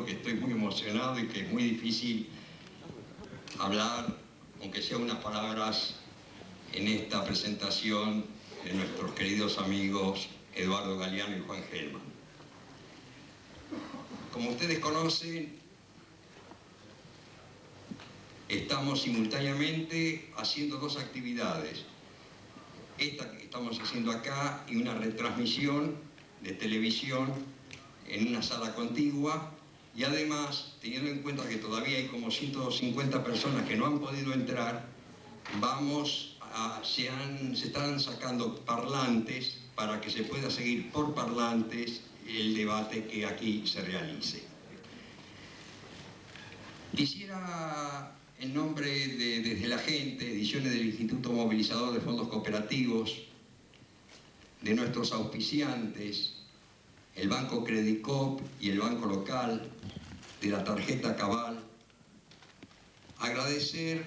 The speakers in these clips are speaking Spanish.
que estoy muy emocionado y que es muy difícil hablar, aunque sea unas palabras, en esta presentación de nuestros queridos amigos Eduardo Galeano y Juan Gelman. Como ustedes conocen, estamos simultáneamente haciendo dos actividades. Esta que estamos haciendo acá y una retransmisión de televisión en una sala contigua, y además, teniendo en cuenta que todavía hay como 150 personas que no han podido entrar, se están sacando parlantes para que se pueda seguir por parlantes el debate que aquí se realice. Quisiera, en nombre de Desde la Gente, ediciones del Instituto Movilizador de Fondos Cooperativos, de nuestros auspiciantes, el Banco Credicop y el Banco Local, de la Tarjeta Cabal, agradecer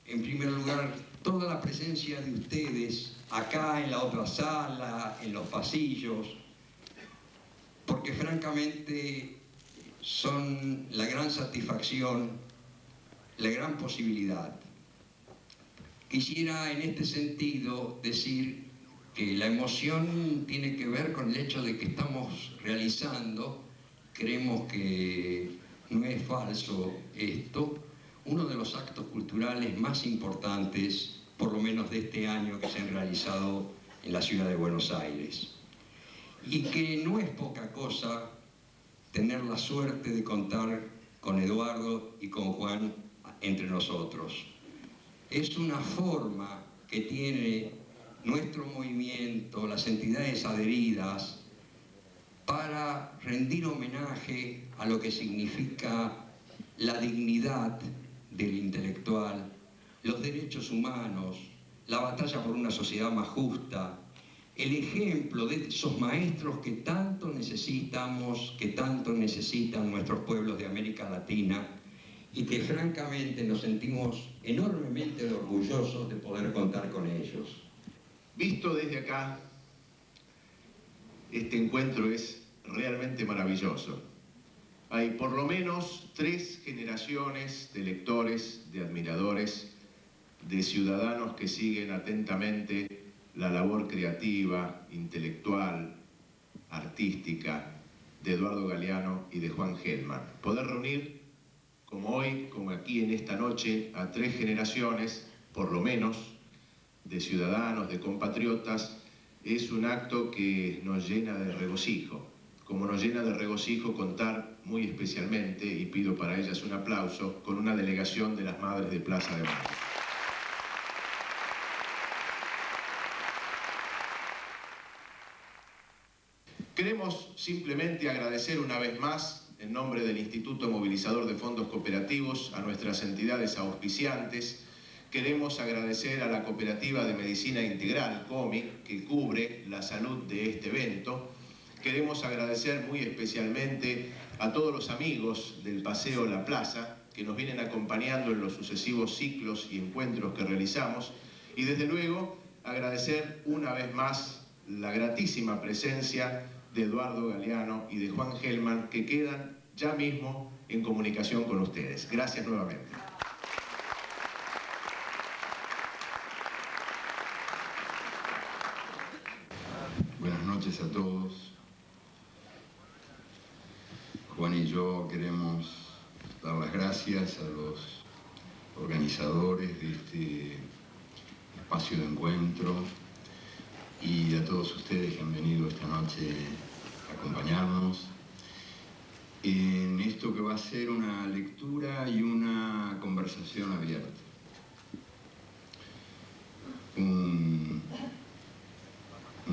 en primer lugar toda la presencia de ustedes acá en la otra sala, en los pasillos, porque francamente son la gran satisfacción, la gran posibilidad. Quisiera en este sentido decir que la emoción tiene que ver con el hecho de que estamos realizando, creemos que no es falso esto, uno de los actos culturales más importantes, por lo menos de este año, que se han realizado en la ciudad de Buenos Aires. Y que no es poca cosa tener la suerte de contar con Eduardo y con Juan entre nosotros. Es una forma que tiene nuestro movimiento, las entidades adheridas, para rendir homenaje a lo que significa la dignidad del intelectual, los derechos humanos, la batalla por una sociedad más justa, el ejemplo de esos maestros que tanto necesitamos, que tanto necesitan nuestros pueblos de América Latina, y que francamente nos sentimos enormemente orgullosos de poder contar con ellos. Visto desde acá, este encuentro es realmente maravilloso. Hay por lo menos 3 generaciones de lectores, de admiradores, de ciudadanos que siguen atentamente la labor creativa, intelectual, artística de Eduardo Galeano y de Juan Gelman. Poder reunir, como hoy, como aquí en esta noche, a 3 generaciones, por lo menos, de ciudadanos, de compatriotas, es un acto que nos llena de regocijo. Como nos llena de regocijo contar muy especialmente, y pido para ellas un aplauso, con una delegación de las Madres de Plaza de Mayo. Queremos simplemente agradecer una vez más, en nombre del Instituto Movilizador de Fondos Cooperativos, a nuestras entidades auspiciantes. Queremos agradecer a la Cooperativa de Medicina Integral, COMIC, que cubre la salud de este evento. Queremos agradecer muy especialmente a todos los amigos del Paseo La Plaza, que nos vienen acompañando en los sucesivos ciclos y encuentros que realizamos. Y desde luego, agradecer una vez más la gratísima presencia de Eduardo Galeano y de Juan Gelman, que quedan ya mismo en comunicación con ustedes. Gracias nuevamente. Buenas noches a todos. Juan y yo queremos dar las gracias a los organizadores de este espacio de encuentro y a todos ustedes que han venido esta noche a acompañarnos en esto que va a ser una lectura y una conversación abierta. Un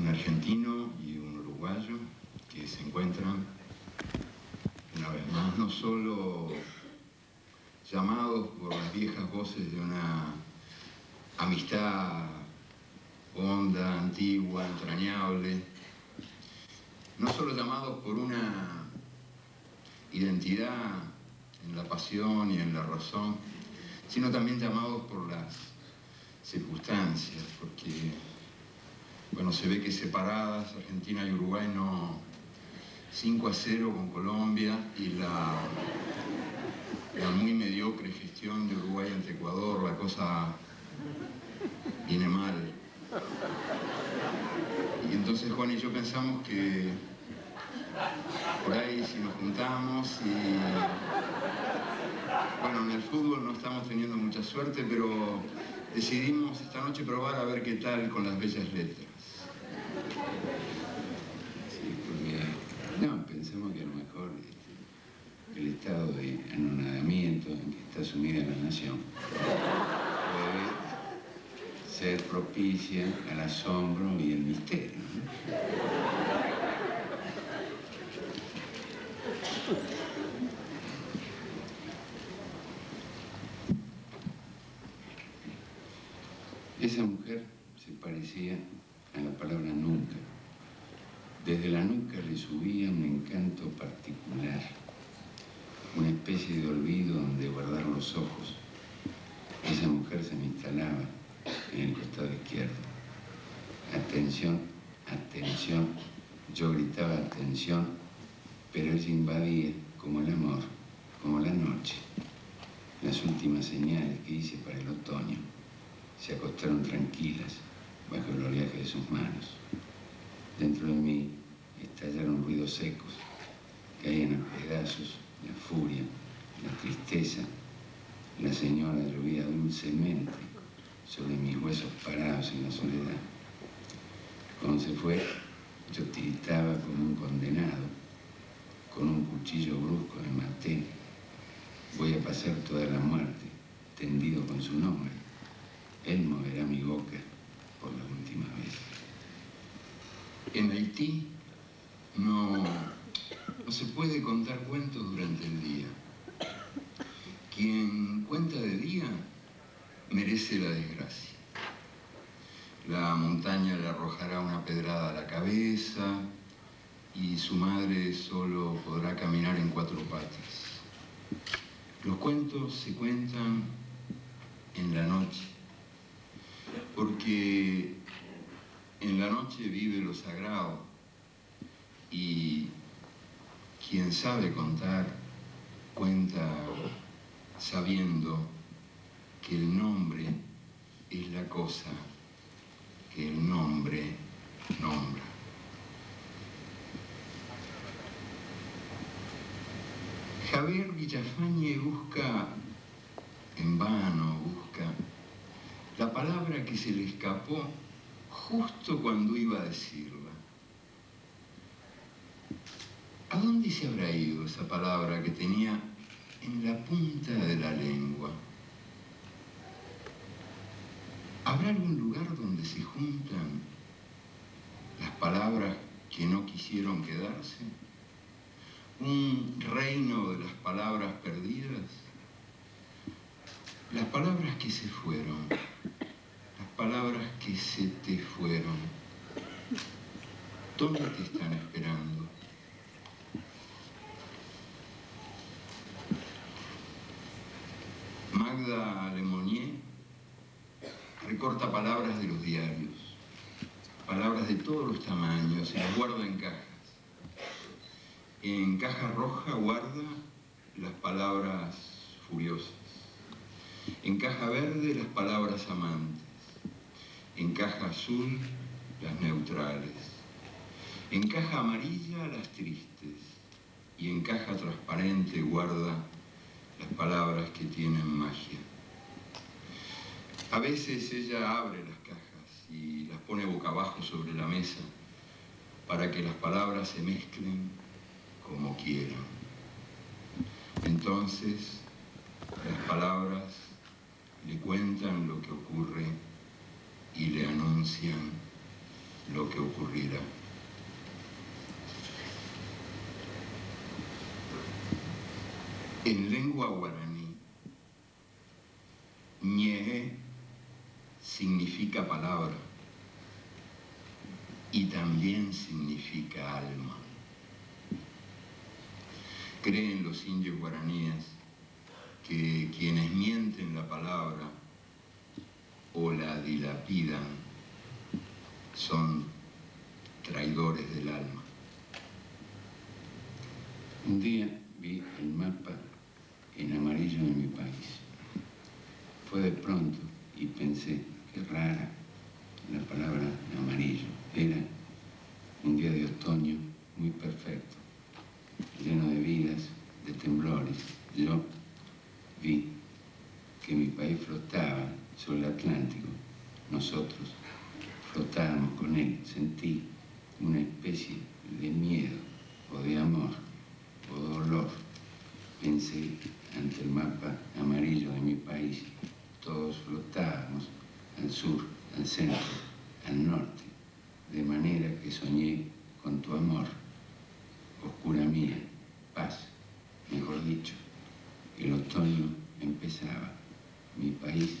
argentino y un uruguayo que se encuentran una vez más no solo llamados por las viejas voces de una amistad honda, antigua, entrañable, no solo llamados por una identidad en la pasión y en la razón, sino también llamados por las circunstancias, porque, bueno, se ve que separadas, Argentina y Uruguay 5-0 con Colombia y la muy mediocre gestión de Uruguay ante Ecuador, la cosa viene mal. Y entonces Juan y yo pensamos que por ahí si nos juntamos y... Bueno, en el fútbol no estamos teniendo mucha suerte, pero decidimos esta noche probar a ver qué tal con las bellas letras. Sí, porque no, pensamos que a lo mejor el estado de anonadamiento en que está sumida la nación puede ser propicia al asombro y el misterio, ¿no? Esa mujer se parecía a la palabra nunca. Desde la nuca le subía un encanto particular, una especie de olvido donde guardar los ojos. Esa mujer se me instalaba en el costado izquierdo. Atención, atención. Yo gritaba atención, pero ella invadía como el amor, como la noche. Las últimas señales que hice para el otoño se acostaron tranquilas bajo el oleaje de sus manos. Dentro de mí estallaron ruidos secos, caían a pedazos la furia, la tristeza. La señora llovía dulcemente sobre mis huesos parados en la soledad. Cuando se fue, yo tiritaba como un condenado. Con un cuchillo brusco me maté. Voy a pasar toda la muerte tendido con su nombre. Él moverá mi boca por la última vez. En Haití no se puede contar cuentos durante el día. Quien cuenta de día merece la desgracia. La montaña le arrojará una pedrada a la cabeza y su madre solo podrá caminar en 4 patas. Los cuentos se cuentan en la noche, porque en la noche vive lo sagrado y quien sabe contar, cuenta sabiendo que el nombre es la cosa que el nombre nombra. Javier Villafañe busca, en vano busca, la palabra que se le escapó justo cuando iba a decirla. ¿A dónde se habrá ido esa palabra que tenía en la punta de la lengua? ¿Habrá algún lugar donde se juntan las palabras que no quisieron quedarse? ¿Un reino de las palabras perdidas? Las palabras que se fueron, las palabras que se te fueron, ¿dónde te están esperando? Magda Lemonnier recorta palabras de los diarios, palabras de todos los tamaños, y las guarda en cajas. En caja roja guarda las palabras furiosas. En caja verde las palabras amantes. En caja azul las neutrales. En caja amarilla las tristes. Y en caja transparente guarda las palabras que tienen magia. A veces ella abre las cajas y las pone boca abajo sobre la mesa para que las palabras se mezclen como quieran. Entonces, las palabras le cuentan lo que ocurre y le anuncian lo que ocurrirá. En lengua guaraní, ñe significa palabra y también significa alma. Creen los indios guaraníes que quienes mienten la palabra o la dilapidan son traidores del alma. Un día vi el mapa en amarillo de mi país. Fue de pronto y pensé, qué rara la palabra amarillo. Era un día de otoño muy perfecto, lleno de vidas, de temblores. Yo vi que mi país flotaba sobre el Atlántico. Nosotros flotábamos con él. Sentí una especie de miedo, o de amor, o dolor. Pensé ante el mapa amarillo de mi país. Todos flotábamos al sur, al centro, al norte, de manera que soñé con tu amor, oscura mía, paz, mejor dicho. El otoño empezaba, mi país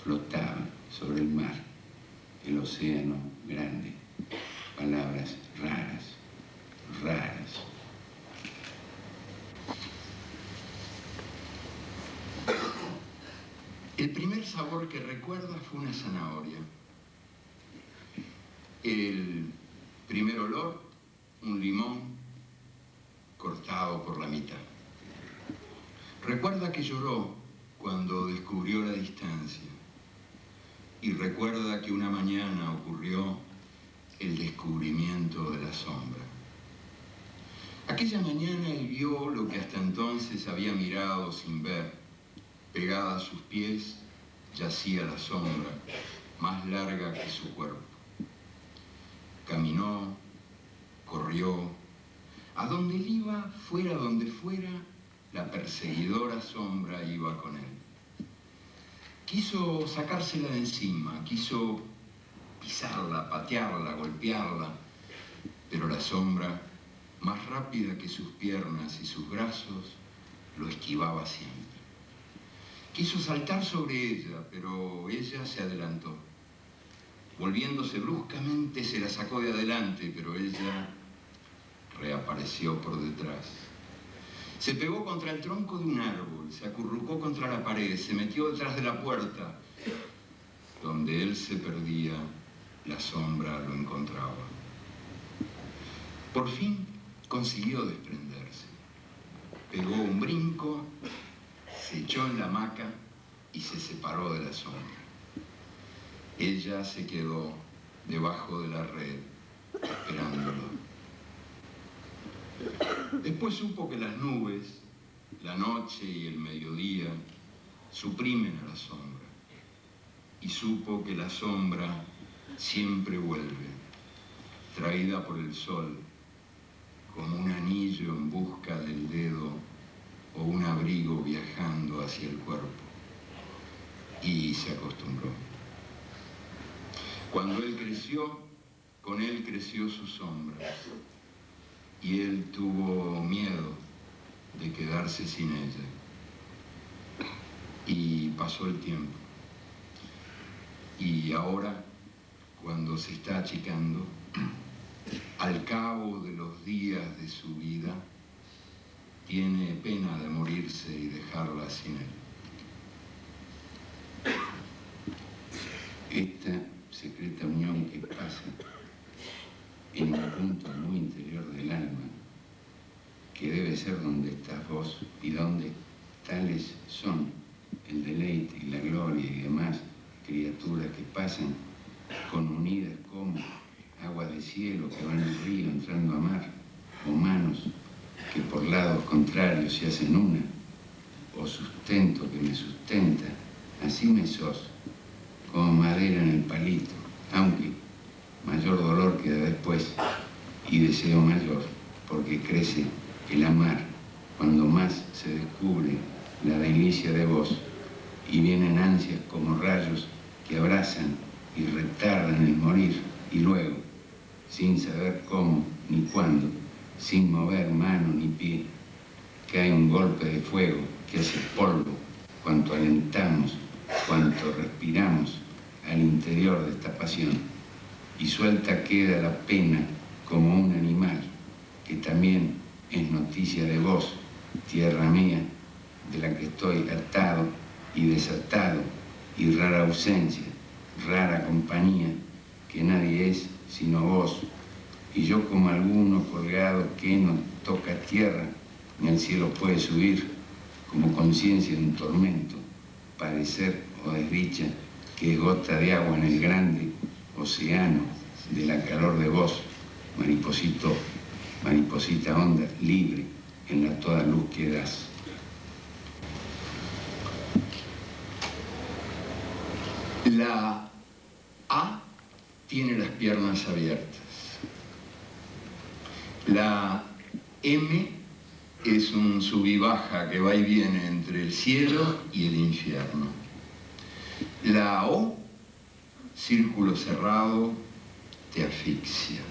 flotaba sobre el mar, el océano grande, palabras raras, raras. El primer sabor que recuerda fue una zanahoria. El primer olor, un limón cortado por la mitad. Recuerda que lloró cuando descubrió la distancia. Y recuerda que una mañana ocurrió el descubrimiento de la sombra. Aquella mañana él vio lo que hasta entonces había mirado sin ver. Pegada a sus pies yacía la sombra, más larga que su cuerpo. Caminó, corrió. A donde él iba, fuera donde fuera, la perseguidora sombra iba con él. Quiso sacársela de encima, quiso pisarla, patearla, golpearla, pero la sombra, más rápida que sus piernas y sus brazos, lo esquivaba siempre. Quiso saltar sobre ella, pero ella se adelantó. Volviéndose bruscamente, se la sacó de adelante, pero ella reapareció por detrás. Se pegó contra el tronco de un árbol, se acurrucó contra la pared, se metió detrás de la puerta. Donde él se perdía, la sombra lo encontraba. Por fin consiguió desprenderse. Pegó un brinco, se echó en la hamaca y se separó de la sombra. Ella se quedó debajo de la red, esperándolo. Después supo que las nubes, la noche y el mediodía suprimen a la sombra. Y supo que la sombra siempre vuelve, traída por el sol, como un anillo en busca del dedo o un abrigo viajando hacia el cuerpo. Y se acostumbró. Cuando él creció, con él creció su sombra. Y él tuvo miedo de quedarse sin ella. Y pasó el tiempo. Y ahora, cuando se está achicando, al cabo de los días de su vida, tiene pena de morirse y dejarla sin él. Esta secreta unión que pasa en un punto muy interior del alma, que debe ser donde estás vos y donde tales son el deleite y la gloria y demás criaturas que pasan con unidas como agua de cielo que van al río entrando a mar, o manos que por lados contrarios se hacen una, o sustento que me sustenta, así me sos, como madera en el palito, aunque mayor dolor queda después y deseo mayor, porque crece el amar cuando más se descubre la delicia de vos y vienen ansias como rayos que abrazan y retardan el morir y luego, sin saber cómo ni cuándo, sin mover mano ni pie, cae un golpe de fuego que hace polvo cuanto alentamos, cuanto respiramos al interior de esta pasión, y suelta queda la pena como un animal que también es noticia de vos, tierra mía, de la que estoy atado y desatado, y rara ausencia, rara compañía, que nadie es sino vos, y yo como alguno colgado que no toca tierra, ni al cielo puede subir como conciencia de un tormento, padecer o desdicha que es gota de agua en el grande océano de la calor de vos, mariposita honda, libre en la toda luz que das. La A tiene las piernas abiertas. La M es un sub y baja que va y viene entre el cielo y el infierno. La O, círculo cerrado, te asfixia.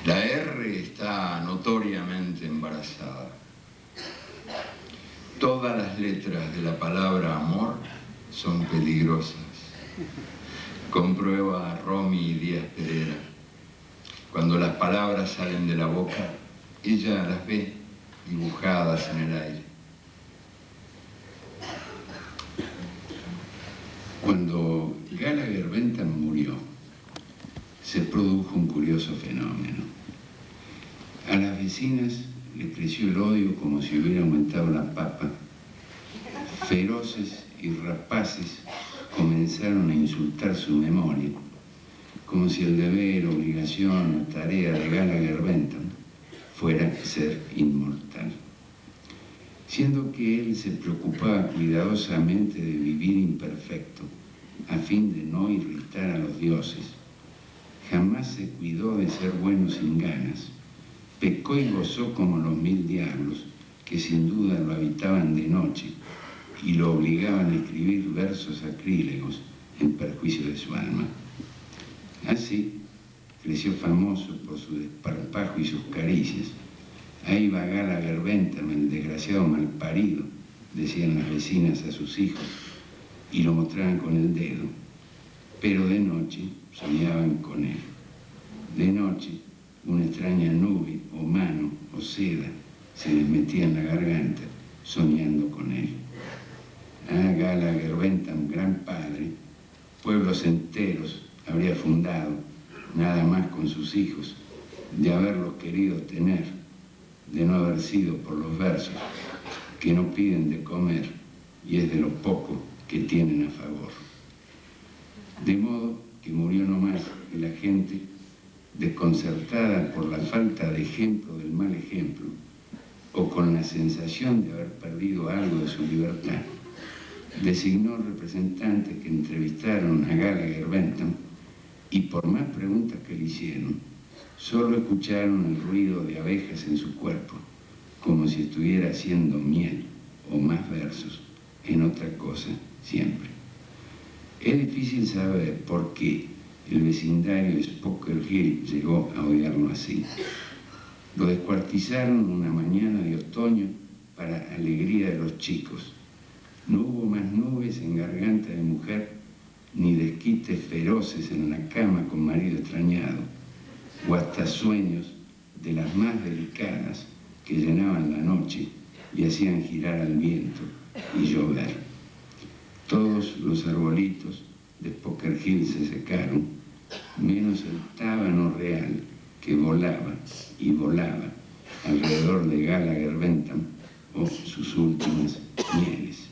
La R está notoriamente embarazada. Todas las letras de la palabra amor son peligrosas. Comprueba a Romy Díaz Pereira. Cuando las palabras salen de la boca, ella las ve dibujadas en el aire. Cuando Gallagher Bentham murió, se produjo un curioso fenómeno. A las vecinas le creció el odio como si hubiera aumentado la papa. Feroces y rapaces comenzaron a insultar su memoria, como si el deber, obligación o tarea de Gallagher Bentham fuera ser inmortal. Siendo que él se preocupaba cuidadosamente de vivir imperfecto, a fin de no irritar a los dioses, jamás se cuidó de ser bueno sin ganas, pecó y gozó como los 1000 diablos, que sin duda lo habitaban de noche y lo obligaban a escribir versos sacrílegos en perjuicio de su alma. Así, creció famoso por su desparpajo y sus caricias. Ahí va Gallagher Bentham, el desgraciado malparido, decían las vecinas a sus hijos, y lo mostraban con el dedo. Pero de noche soñaban con él. De noche, una extraña nube, o mano, o seda, se les metía en la garganta, soñando con él. Ah, Gallagher Bentham, gran padre, pueblos enteros habría fundado, nada más con sus hijos, de haberlos querido tener, de no haber sido por los versos, que no piden de comer, y es de lo poco que tienen a favor. De modo que murió nomás y la gente, desconcertada por la falta de ejemplo del mal ejemplo, o con la sensación de haber perdido algo de su libertad, designó representantes que entrevistaron a Gallagher Bentham y por más preguntas que le hicieron, solo escucharon el ruido de abejas en su cuerpo, como si estuviera haciendo miel o más versos en otra cosa siempre. Es difícil saber por qué el vecindario de Spoker Hill llegó a odiarlo así. Lo descuartizaron una mañana de otoño para alegría de los chicos. No hubo más nubes en garganta de mujer, ni desquites feroces en la cama con marido extrañado, o hasta sueños de las más delicadas que llenaban la noche y hacían girar al viento y llover. Todos los arbolitos de Spoker Hill se secaron, menos el tábano real que volaba y volaba alrededor de Gallagher Bentham o sus últimas mieles.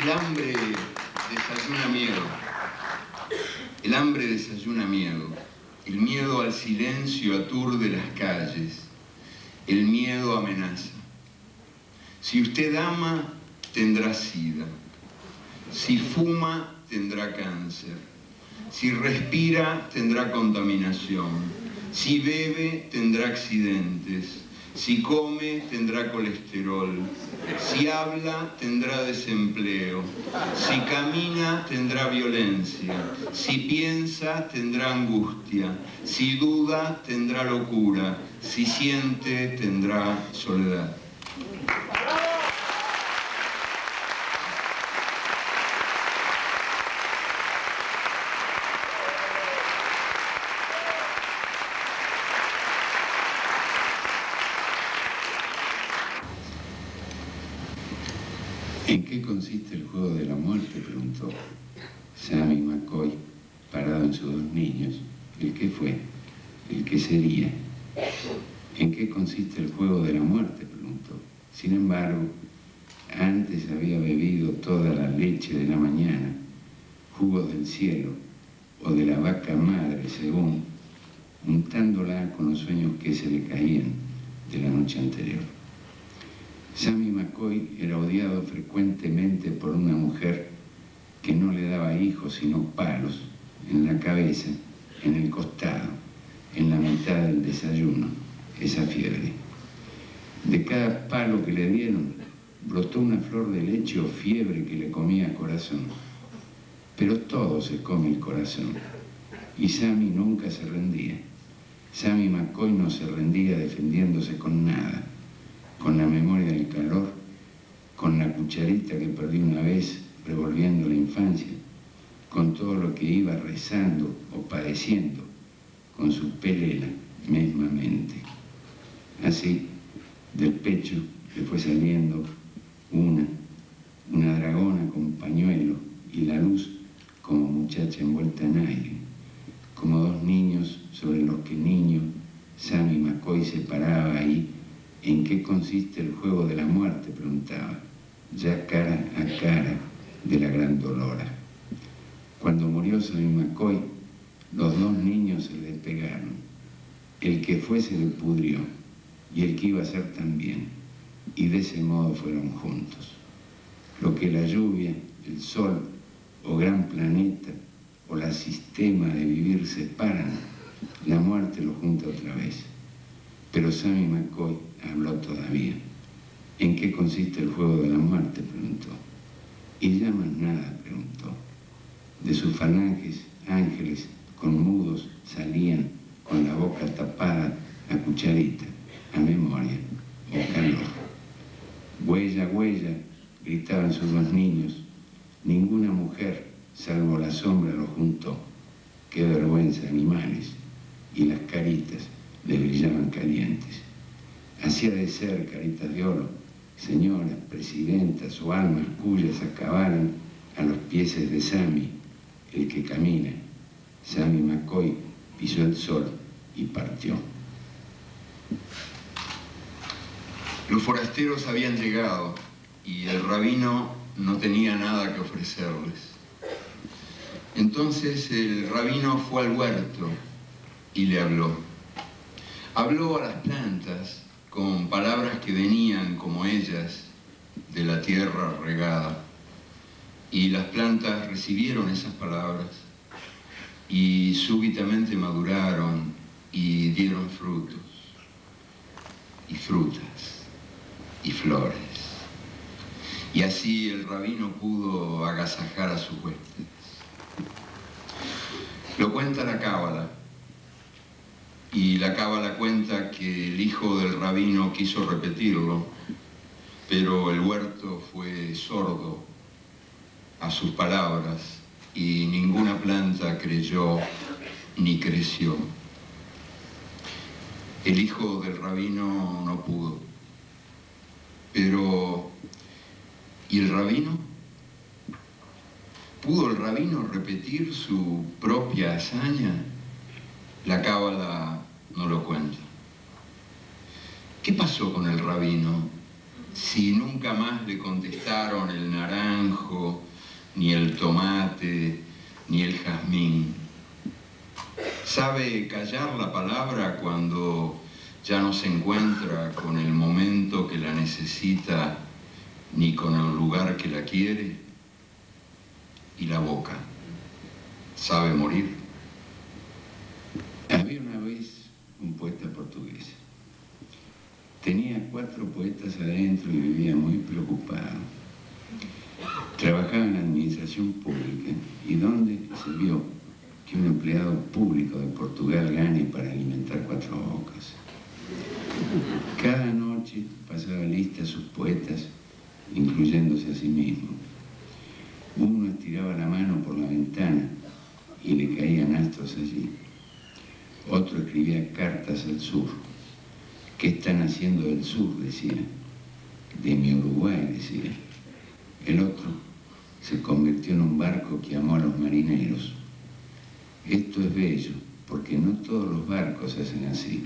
El hambre desayuna miedo. El hambre desayuna miedo. El miedo al silencio aturde las calles. El miedo amenaza. Si usted ama, tendrá sida. Si fuma, tendrá cáncer. Si respira, tendrá contaminación. Si bebe, tendrá accidentes. Si come, tendrá colesterol. Si habla, tendrá desempleo. Si camina, tendrá violencia. Si piensa, tendrá angustia. Si duda, tendrá locura. Si siente, tendrá soledad. ¿En qué consiste el juego de la muerte?, preguntó Sammy McCoy, parado en sus dos niños. ¿El qué fue? ¿El qué sería? ¿En qué consiste el juego de la muerte?, preguntó. Sin embargo, antes había bebido toda la leche de la mañana, jugos del cielo o de la vaca madre, según, untándola con los sueños que se le caían de la noche anterior. Sammy McCoy era odiado frecuentemente por una mujer que no le daba hijos sino palos en la cabeza, en el costado, en la mitad del desayuno, esa fiebre. De cada palo que le dieron, brotó una flor de leche o fiebre que le comía corazón. Pero todo se come el corazón, y Sammy nunca se rendía. Sammy McCoy no se rendía defendiéndose con nada, con la memoria del calor, con la cucharita que perdió una vez revolviendo la infancia, con todo lo que iba rezando o padeciendo, con su pelela mesmamente. Así, del pecho le fue saliendo una dragona con pañuelo y la luz como muchacha envuelta en aire, como dos niños sobre los que niño Sammy McCoy se paraba ahí. ¿En qué consiste el juego de la muerte?, preguntaba, ya cara a cara de la gran Dolora. Cuando murió Sammy McCoy, los dos niños se despegaron. El que fue se le pudrió y el que iba a ser también, y de ese modo fueron juntos. Lo que la lluvia, el sol o gran planeta o la sistema de vivir separan, la muerte lo junta otra vez. Pero Sammy McCoy habló todavía. ¿En qué consiste el juego de la muerte?, preguntó. Y ya más nada, preguntó. De sus falanges, ángeles con mudos salían con la boca tapada a cucharita, a memoria o calor. Huella, huella, gritaban sus dos niños. Ninguna mujer, salvo la sombra, lo juntó. Qué vergüenza, animales. Y las caritas le brillaban calientes. Hacía de ser caritas de oro, señoras, presidentas o almas cuyas acabaran a los pies de Sammy, el que camina. Sammy McCoy pisó el sol y partió. Los forasteros habían llegado y el rabino no tenía nada que ofrecerles. Entonces el rabino fue al huerto y le habló. Habló a las plantas con palabras que venían, como ellas, de la tierra regada. Y las plantas recibieron esas palabras y súbitamente maduraron y dieron frutos y frutas y flores. Y así el rabino pudo agasajar a sus huéspedes. Lo cuenta la Cábala. Y la Cábala cuenta que el hijo del rabino quiso repetirlo, pero el huerto fue sordo a sus palabras y ninguna planta creyó ni creció. El hijo del rabino no pudo. Pero, ¿y el rabino? ¿Pudo el rabino repetir su propia hazaña? La Cábala no lo cuenta. ¿Qué pasó con el rabino si nunca más le contestaron el naranjo, ni el tomate, ni el jazmín? ¿Sabe callar la palabra cuando ya no se encuentra con el momento que la necesita, ni con el lugar que la quiere? ¿Y la boca? ¿Sabe morir? Había una vez un poeta portugués. Tenía 4 poetas adentro y vivía muy preocupado. Trabajaba en la administración pública y donde se vio que un empleado público de Portugal gane para alimentar 4 bocas. Cada noche pasaba lista a sus poetas, incluyéndose a sí mismo. Uno estiraba la mano por la ventana y le caían astros allí. Otro escribía cartas al sur. ¿Qué están haciendo del sur?, decía. De mi Uruguay, decía. El otro se convirtió en un barco que amó a los marineros. Esto es bello, porque no todos los barcos hacen así.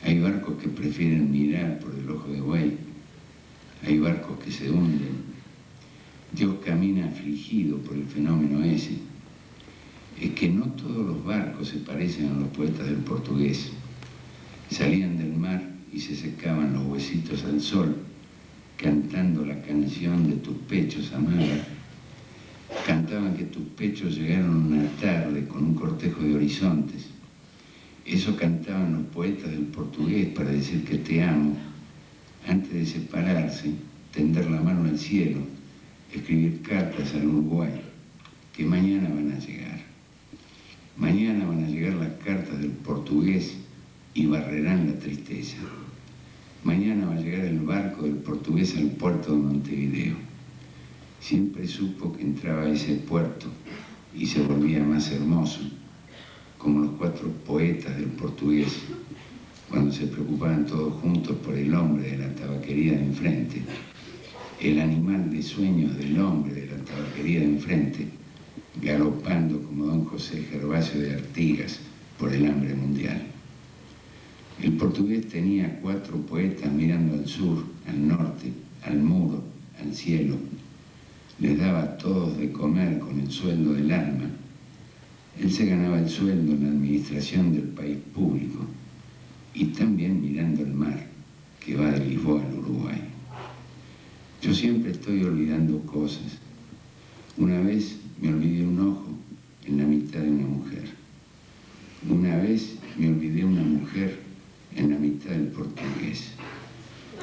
Hay barcos que prefieren mirar por el ojo de buey. Hay barcos que se hunden. Dios camina afligido por el fenómeno ese. Es que no todos los barcos se parecen a los poetas del portugués. Salían del mar y se secaban los huesitos al sol, cantando la canción de tus pechos, amada. Cantaban que tus pechos llegaron una tarde con un cortejo de horizontes. Eso cantaban los poetas del portugués para decir que te amo. Antes de separarse, tender la mano al cielo, escribir cartas al Uruguay, que mañana van a llegar. Mañana van a llegar las cartas del portugués y barrerán la tristeza. Mañana va a llegar el barco del portugués al puerto de Montevideo. Siempre supo que entraba a ese puerto y se volvía más hermoso, como los 4 poetas del portugués, cuando se preocupaban todos juntos por el hombre de la tabaquería de enfrente, el animal de sueños del hombre de la tabaquería de enfrente, galopando como don José Gervasio de Artigas por el hambre mundial. El portugués tenía 4 poetas mirando al sur, al norte, al muro, al cielo. Les daba a todos de comer con el sueldo del alma. Él se ganaba el sueldo en la administración del país público y también mirando el mar que va de Lisboa al Uruguay. Yo siempre estoy olvidando cosas. Una vez me olvidé un ojo en la mitad de una mujer. Una vez me olvidé una mujer en la mitad del portugués.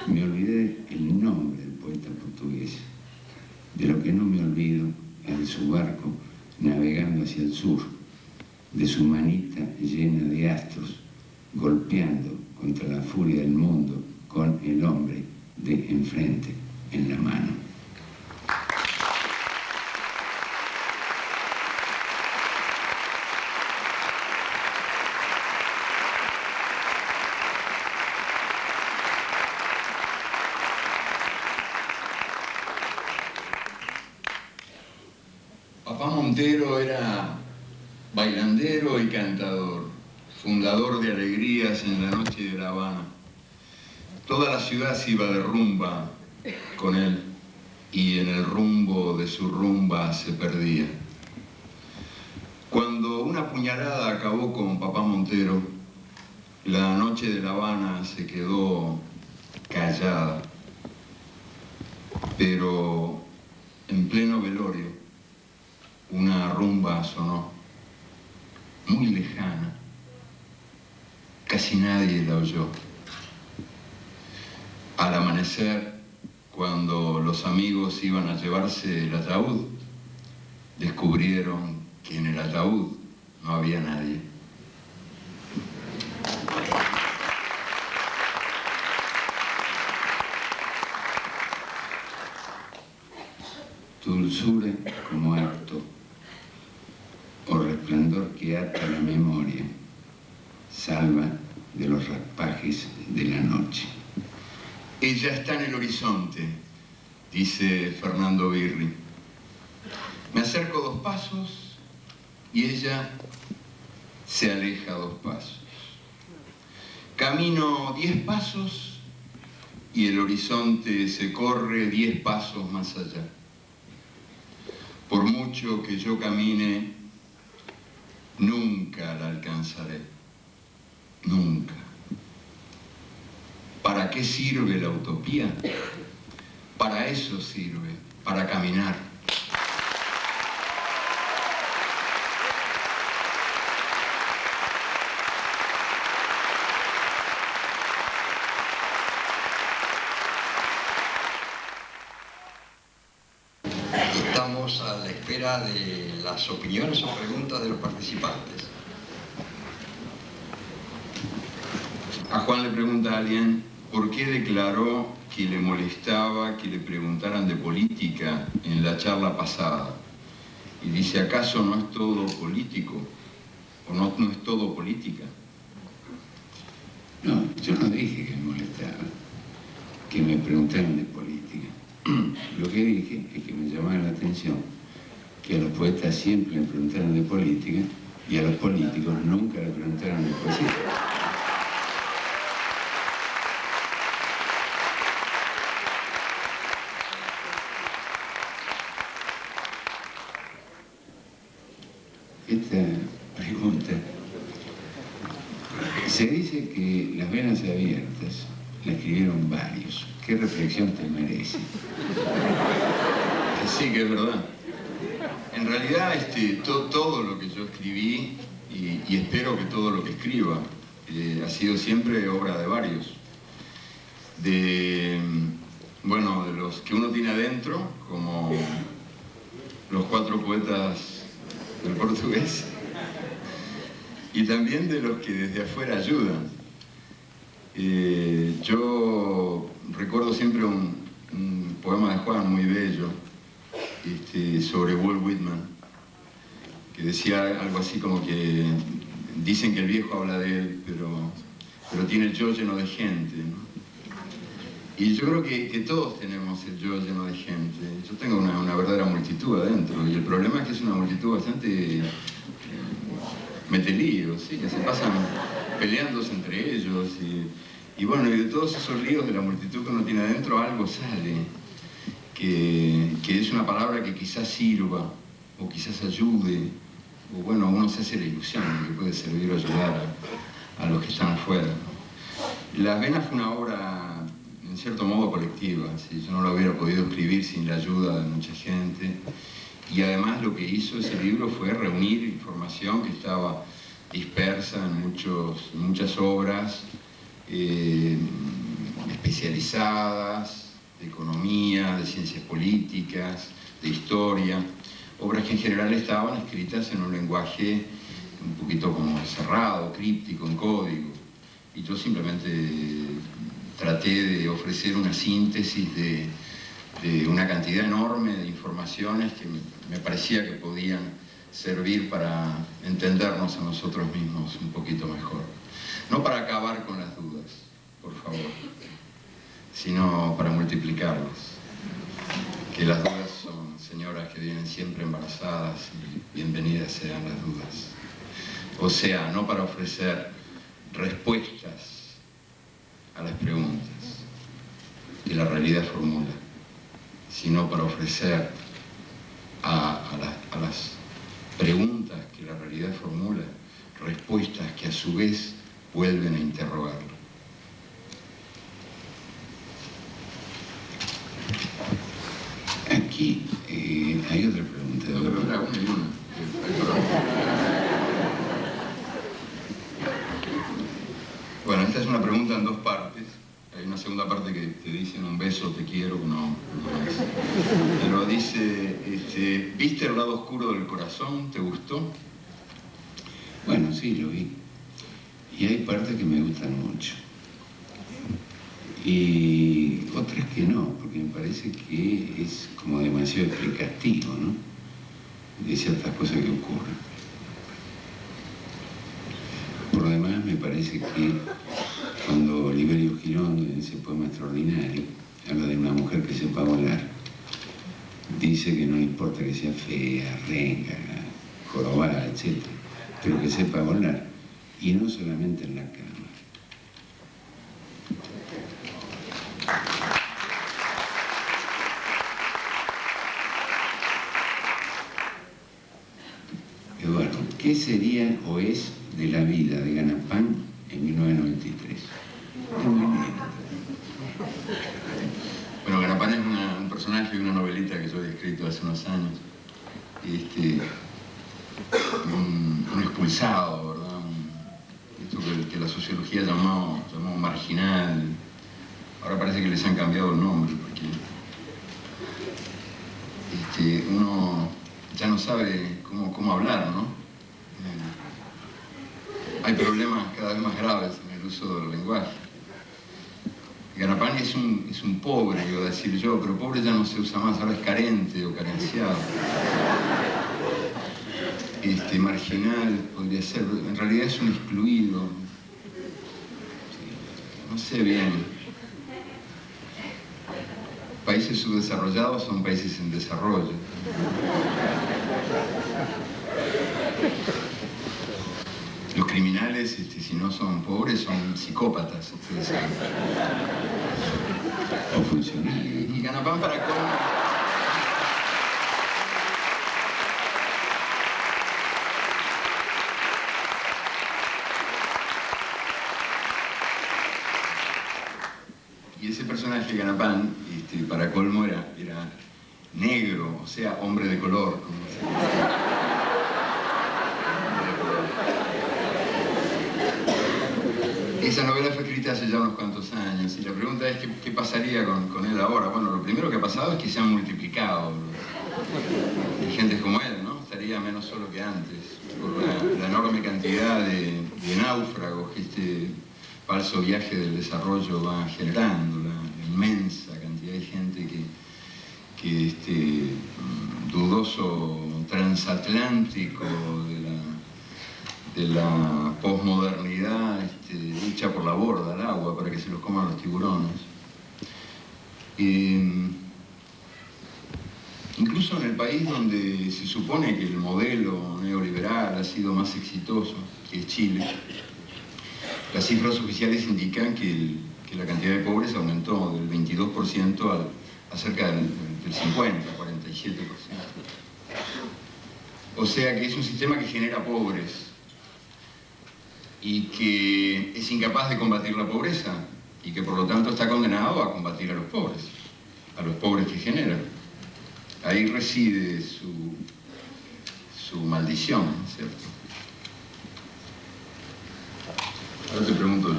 Me olvidé el nombre del poeta portugués. De lo que no me olvido es de su barco navegando hacia el sur, de su manita llena de astros, golpeando contra la furia del mundo con el hombre de enfrente en la mano. Papá Montero era bailandero y cantador, fundador de alegrías en la noche de La Habana. Toda la ciudad se iba de rumba con él y en el rumbo de su rumba se perdía. Cuando una puñalada acabó con Papá Montero, la noche de La Habana se quedó callada, pero en pleno velorio una rumba sonó, muy lejana, casi nadie la oyó. Al amanecer, cuando los amigos iban a llevarse el ataúd, descubrieron que en el ataúd no había nadie. Tu dulzura como acto o resplandor que ata la memoria, salva de los raspajes de la noche. Ella está en el horizonte, dice Fernando Birri. Me acerco 2 pasos y ella se aleja 2 pasos. Camino 10 pasos y el horizonte se corre 10 pasos más allá. Por mucho que yo camine, nunca la alcanzaré. Nunca. ¿Para qué sirve la utopía? Para eso sirve, para caminar. Estamos a la espera de las opiniones o preguntas de los participantes. A Juan le pregunta a alguien por qué declaró que le molestaba que le preguntaran de política en la charla pasada. Y dice, ¿acaso no es todo político? ¿O no es todo política? No, yo no dije que me molestaba que me preguntaran de política. Lo que dije es que me llamaba la atención que a los poetas siempre le preguntaron de política y a los políticos nunca le preguntaron de poesía. esta pregunta. Se dice que Las venas abiertas la escribieron varios. ¿Qué reflexión te merece? Sí, que es verdad. En realidad, todo lo que yo escribí, y espero que todo lo que escriba, ha sido siempre obra de varios. Bueno, de los que uno tiene adentro, como los 4 poetas del portugués, y también de los que desde afuera ayudan. Yo recuerdo siempre un poema de Juan muy bello, sobre Walt Whitman, que decía algo así como que dicen que el viejo habla de él, pero tiene el yo lleno de gente, ¿no? Y yo creo que todos tenemos el yo lleno de gente. Yo tengo una verdadera multitud adentro, y el problema es que es una multitud bastante metelíos, ¿sí? Que se pasan peleándose entre ellos, y bueno, y de todos esos líos de la multitud que uno tiene adentro, algo sale, que es una palabra que quizás sirva, o quizás ayude, o bueno, uno se hace la ilusión de que puede servir o ayudar a los que están afuera, ¿no? Las venas fue una obra, en cierto modo, colectiva, ¿sí? Yo no lo hubiera podido escribir sin la ayuda de mucha gente, y además lo que hizo ese libro fue reunir información que estaba dispersa en muchas obras especializadas, de economía, de ciencias políticas, de historia, obras que en general estaban escritas en un lenguaje un poquito como cerrado, críptico, en código, y yo simplemente traté de ofrecer una síntesis de una cantidad enorme de informaciones que me parecía que podían servir para entendernos a nosotros mismos un poquito mejor. No para acabar con las dudas, por favor, sino para multiplicarlas. Que las dudas son señoras que vienen siempre embarazadas, y bienvenidas sean las dudas. O sea, no para ofrecer respuestas a las preguntas que la realidad formula, sino para ofrecer a las preguntas que la realidad formula respuestas que a su vez vuelven a interrogarlo. Aquí hay otra pregunta. Bueno, esta es una pregunta en 2 partes. Hay una segunda parte que te dicen un beso, te quiero, que no es. Pero dice, ¿viste el lado oscuro del corazón? ¿Te gustó? Bueno, sí, lo vi. Y hay partes que me gustan mucho. Y otras que no, porque me parece que es como demasiado explicativo, ¿no? De ciertas cosas que ocurren. Por lo demás, me parece que cuando Oliverio Girondo, en ese poema extraordinario, habla de una mujer que sepa volar, dice que no importa que sea fea, renga, jorobada, etc., pero que sepa volar, y no solamente en la cama. Eduardo, ¿qué sería o es de la vida de Ganapán en 1993? Bueno, Ganapán es un personaje de una novelita que yo había escrito hace unos años. Un expulsado, ¿verdad? Esto que la sociología llamó marginal. Ahora parece que les han cambiado el nombre, porque uno ya no sabe cómo hablar, ¿no? Hay problemas cada vez más graves en el uso del lenguaje. Ganapán es un pobre, iba a decir yo, pero pobre ya no se usa más, ahora es carente o carenciado. Marginal podría ser, en realidad es un excluido. No sé bien. Países subdesarrollados son países en desarrollo. Los criminales, si no son pobres, son psicópatas, ustedes saben. O funcionarios. Y Ganapán para cómo... personaje Ganapán, para colmo, era negro, o sea, hombre de color. Como se dice. Esa novela fue escrita hace ya unos cuantos años y la pregunta es ¿qué pasaría con él ahora? Bueno, lo primero que ha pasado es que se han multiplicado gentes como él, ¿no? Estaría menos solo que antes, por la enorme cantidad de náufragos que este falso viaje del desarrollo va generando, la inmensa cantidad de gente que este dudoso transatlántico de la posmodernidad echa por la borda al agua para que se los coman los tiburones. Incluso en el país donde se supone que el modelo neoliberal ha sido más exitoso, que es Chile, las cifras oficiales indican que la cantidad de pobres aumentó del 22% a cerca del 50%, 47%. O sea que es un sistema que genera pobres y que es incapaz de combatir la pobreza y que por lo tanto está condenado a combatir a los pobres que genera. Ahí reside su maldición, ¿cierto? Ahora te pregunto yo.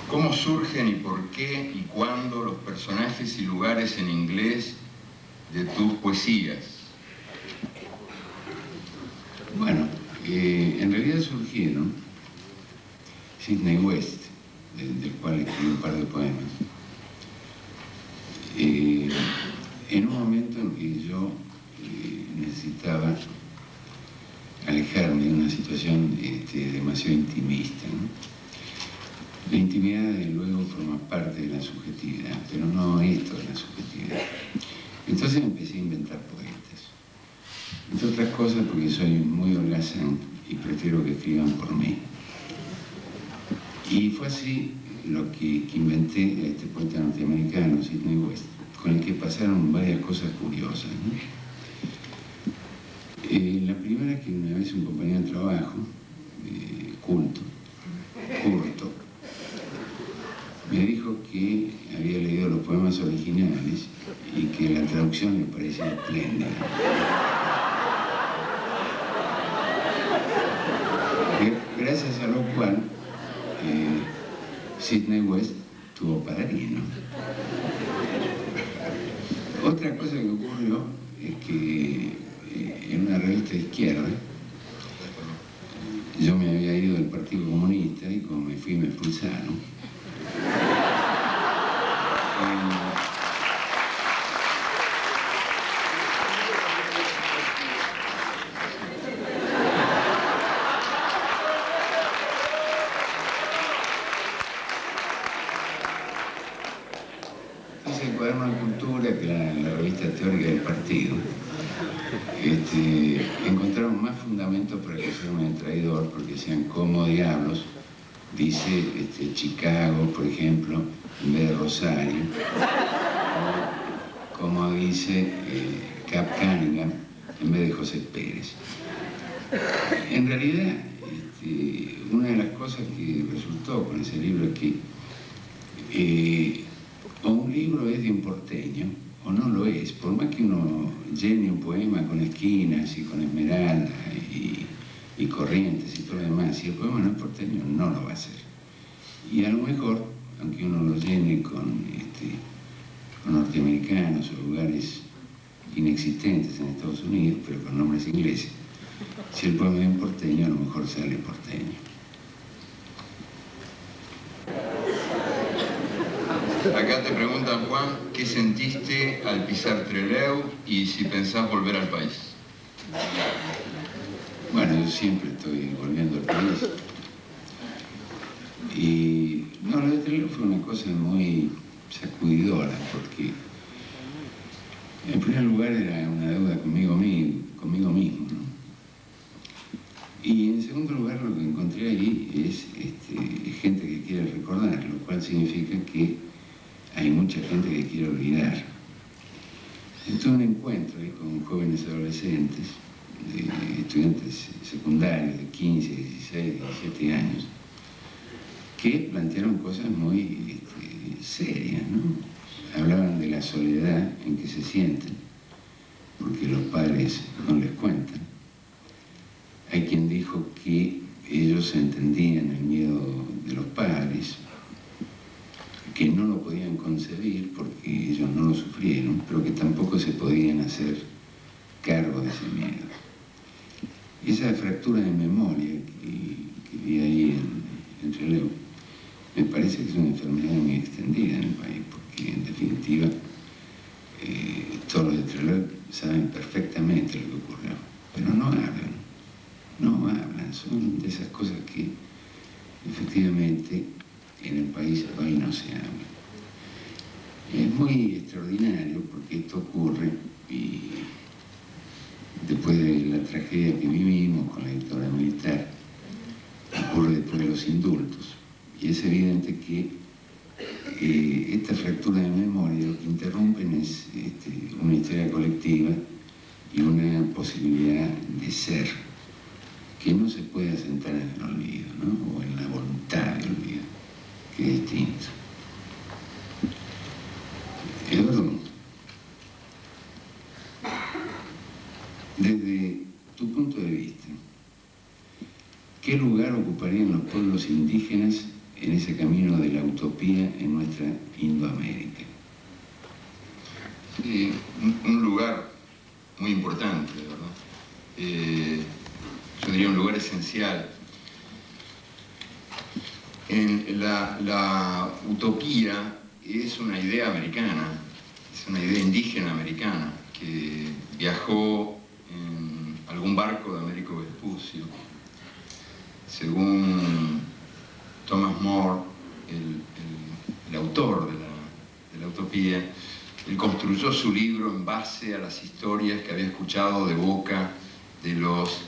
¿Cómo surgen y por qué y cuándo los personajes y lugares en inglés de tus poesías? Bueno, en realidad surgieron Sidney West, del cual escribí un par de poemas. En un momento en que yo necesitaba alejarme de una situación demasiado intimista, ¿no? La intimidad, desde luego, forma parte de la subjetividad, pero no esto es la subjetividad. Entonces empecé a inventar poetas. Entre otras cosas porque soy muy holgazán y prefiero que escriban por mí. Y fue así lo que inventé a este poeta norteamericano, Sidney West, con el que pasaron varias cosas curiosas, ¿no? La primera es que una vez un compañero de trabajo, Curto, me dijo que había leído los poemas originales y que la traducción le parecía espléndida. Gracias a lo cual Sidney West tuvo padrino. Otra cosa que ocurrió es que en una revista de izquierda yo me había ido del Partido Comunista y como me fui me expulsaron. Entonces el Cuaderno de Cultura, que era la revista teórica del partido, encontraron más fundamentos para que fuera un traidor, porque decían, ¿cómo diablos dice Chicago, por ejemplo, en vez de Rosario? O como dice Cap Cunningham en vez de José Pérez. En realidad, una de las cosas que resultó con ese libro es que o un libro es de un porteño o no lo es, por más que uno llene un poema con esquinas y con esmeralda y corrientes y todo lo demás, si el poema no es porteño, no lo va a hacer. Y a lo mejor, aunque uno lo llene con norteamericanos o lugares inexistentes en Estados Unidos, pero con nombres ingleses, si el poema es un porteño, a lo mejor sale porteño. Acá te preguntan, Juan, ¿qué sentiste al pisar Trelew y si pensás volver al país? Bueno, yo siempre estoy volviendo al país. Y no, lo de Trelew fue una cosa muy sacudidora, porque en primer lugar era una deuda conmigo mismo, ¿no? Y en segundo lugar lo que encontré ahí es gente que quiere recordar, lo cual significa que hay mucha gente que quiere olvidar. Entonces un encuentro ahí con jóvenes adolescentes, estudiantes secundarios de 15, 16, 17 años, que plantearon cosas muy serias, ¿no? Hablaban de la soledad en que se sienten, porque los padres no les cuentan. Hay quien dijo que ellos entendían el miedo de los padres, que no lo podían concebir porque ellos no lo sufrieron, pero que tampoco se podían hacer cargo de ese miedo. Y esa fractura de memoria que vi ahí en Trelew, me parece que es una enfermedad muy extendida en el país, porque en definitiva todos los de Trelew saben perfectamente lo que ocurrió, pero no hablan, son de esas cosas que efectivamente en el país hoy no se habla. Es muy extraordinario porque esto ocurre y después de la tragedia que vivimos con la dictadura militar, ocurre después de los indultos. Y es evidente que esta fractura de memoria lo que interrumpen es una historia colectiva y una posibilidad de ser que no se puede asentar en el olvido, ¿no? O en la voluntad de olvido, que es distinto. Eduardo, desde tu punto de vista, ¿qué lugar ocuparían los pueblos indígenas en ese camino de la utopía en nuestra Indoamérica? Sí, un lugar muy importante, ¿verdad? Yo diría un lugar esencial. La utopía es una idea americana, es una idea indígena americana que viajó en algún barco de Américo Vespucio. Según Thomas More, el autor de la utopía, él construyó su libro en base a las historias que había escuchado de boca de los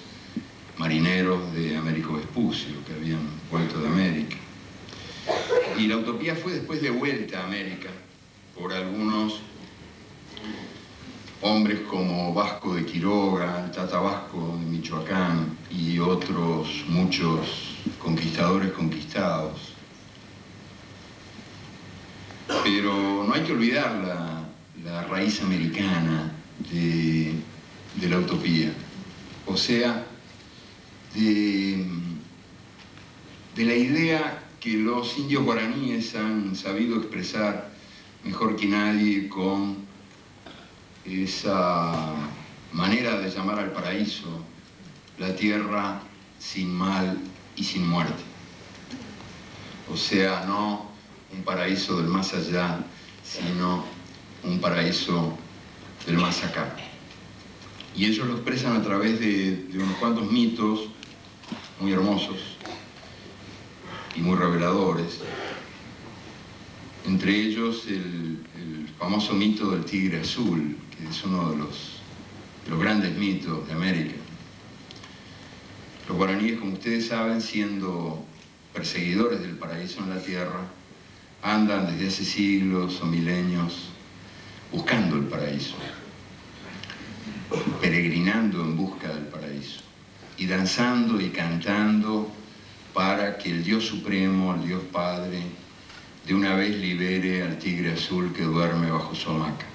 marineros de Américo Vespucio, que habían vuelto de América. Y la utopía fue después devuelta a América por algunos hombres como Vasco de Quiroga, el Tata Vasco de Michoacán y otros muchos conquistadores conquistados. Pero no hay que olvidar la raíz americana de la utopía, o sea, de la idea que los indios guaraníes han sabido expresar mejor que nadie con esa manera de llamar al paraíso, la tierra sin mal y sin muerte. O sea, no un paraíso del más allá, sino un paraíso del más acá. Y ellos lo expresan a través de unos cuantos mitos muy hermosos y muy reveladores. Entre ellos el famoso mito del tigre azul, que es uno de los grandes mitos de América. Los guaraníes, como ustedes saben, siendo perseguidores del paraíso en la tierra, andan desde hace siglos o milenios buscando el paraíso, peregrinando en busca del paraíso y danzando y cantando para que el Dios Supremo, el Dios Padre, de una vez libere al tigre azul que duerme bajo su hamaca.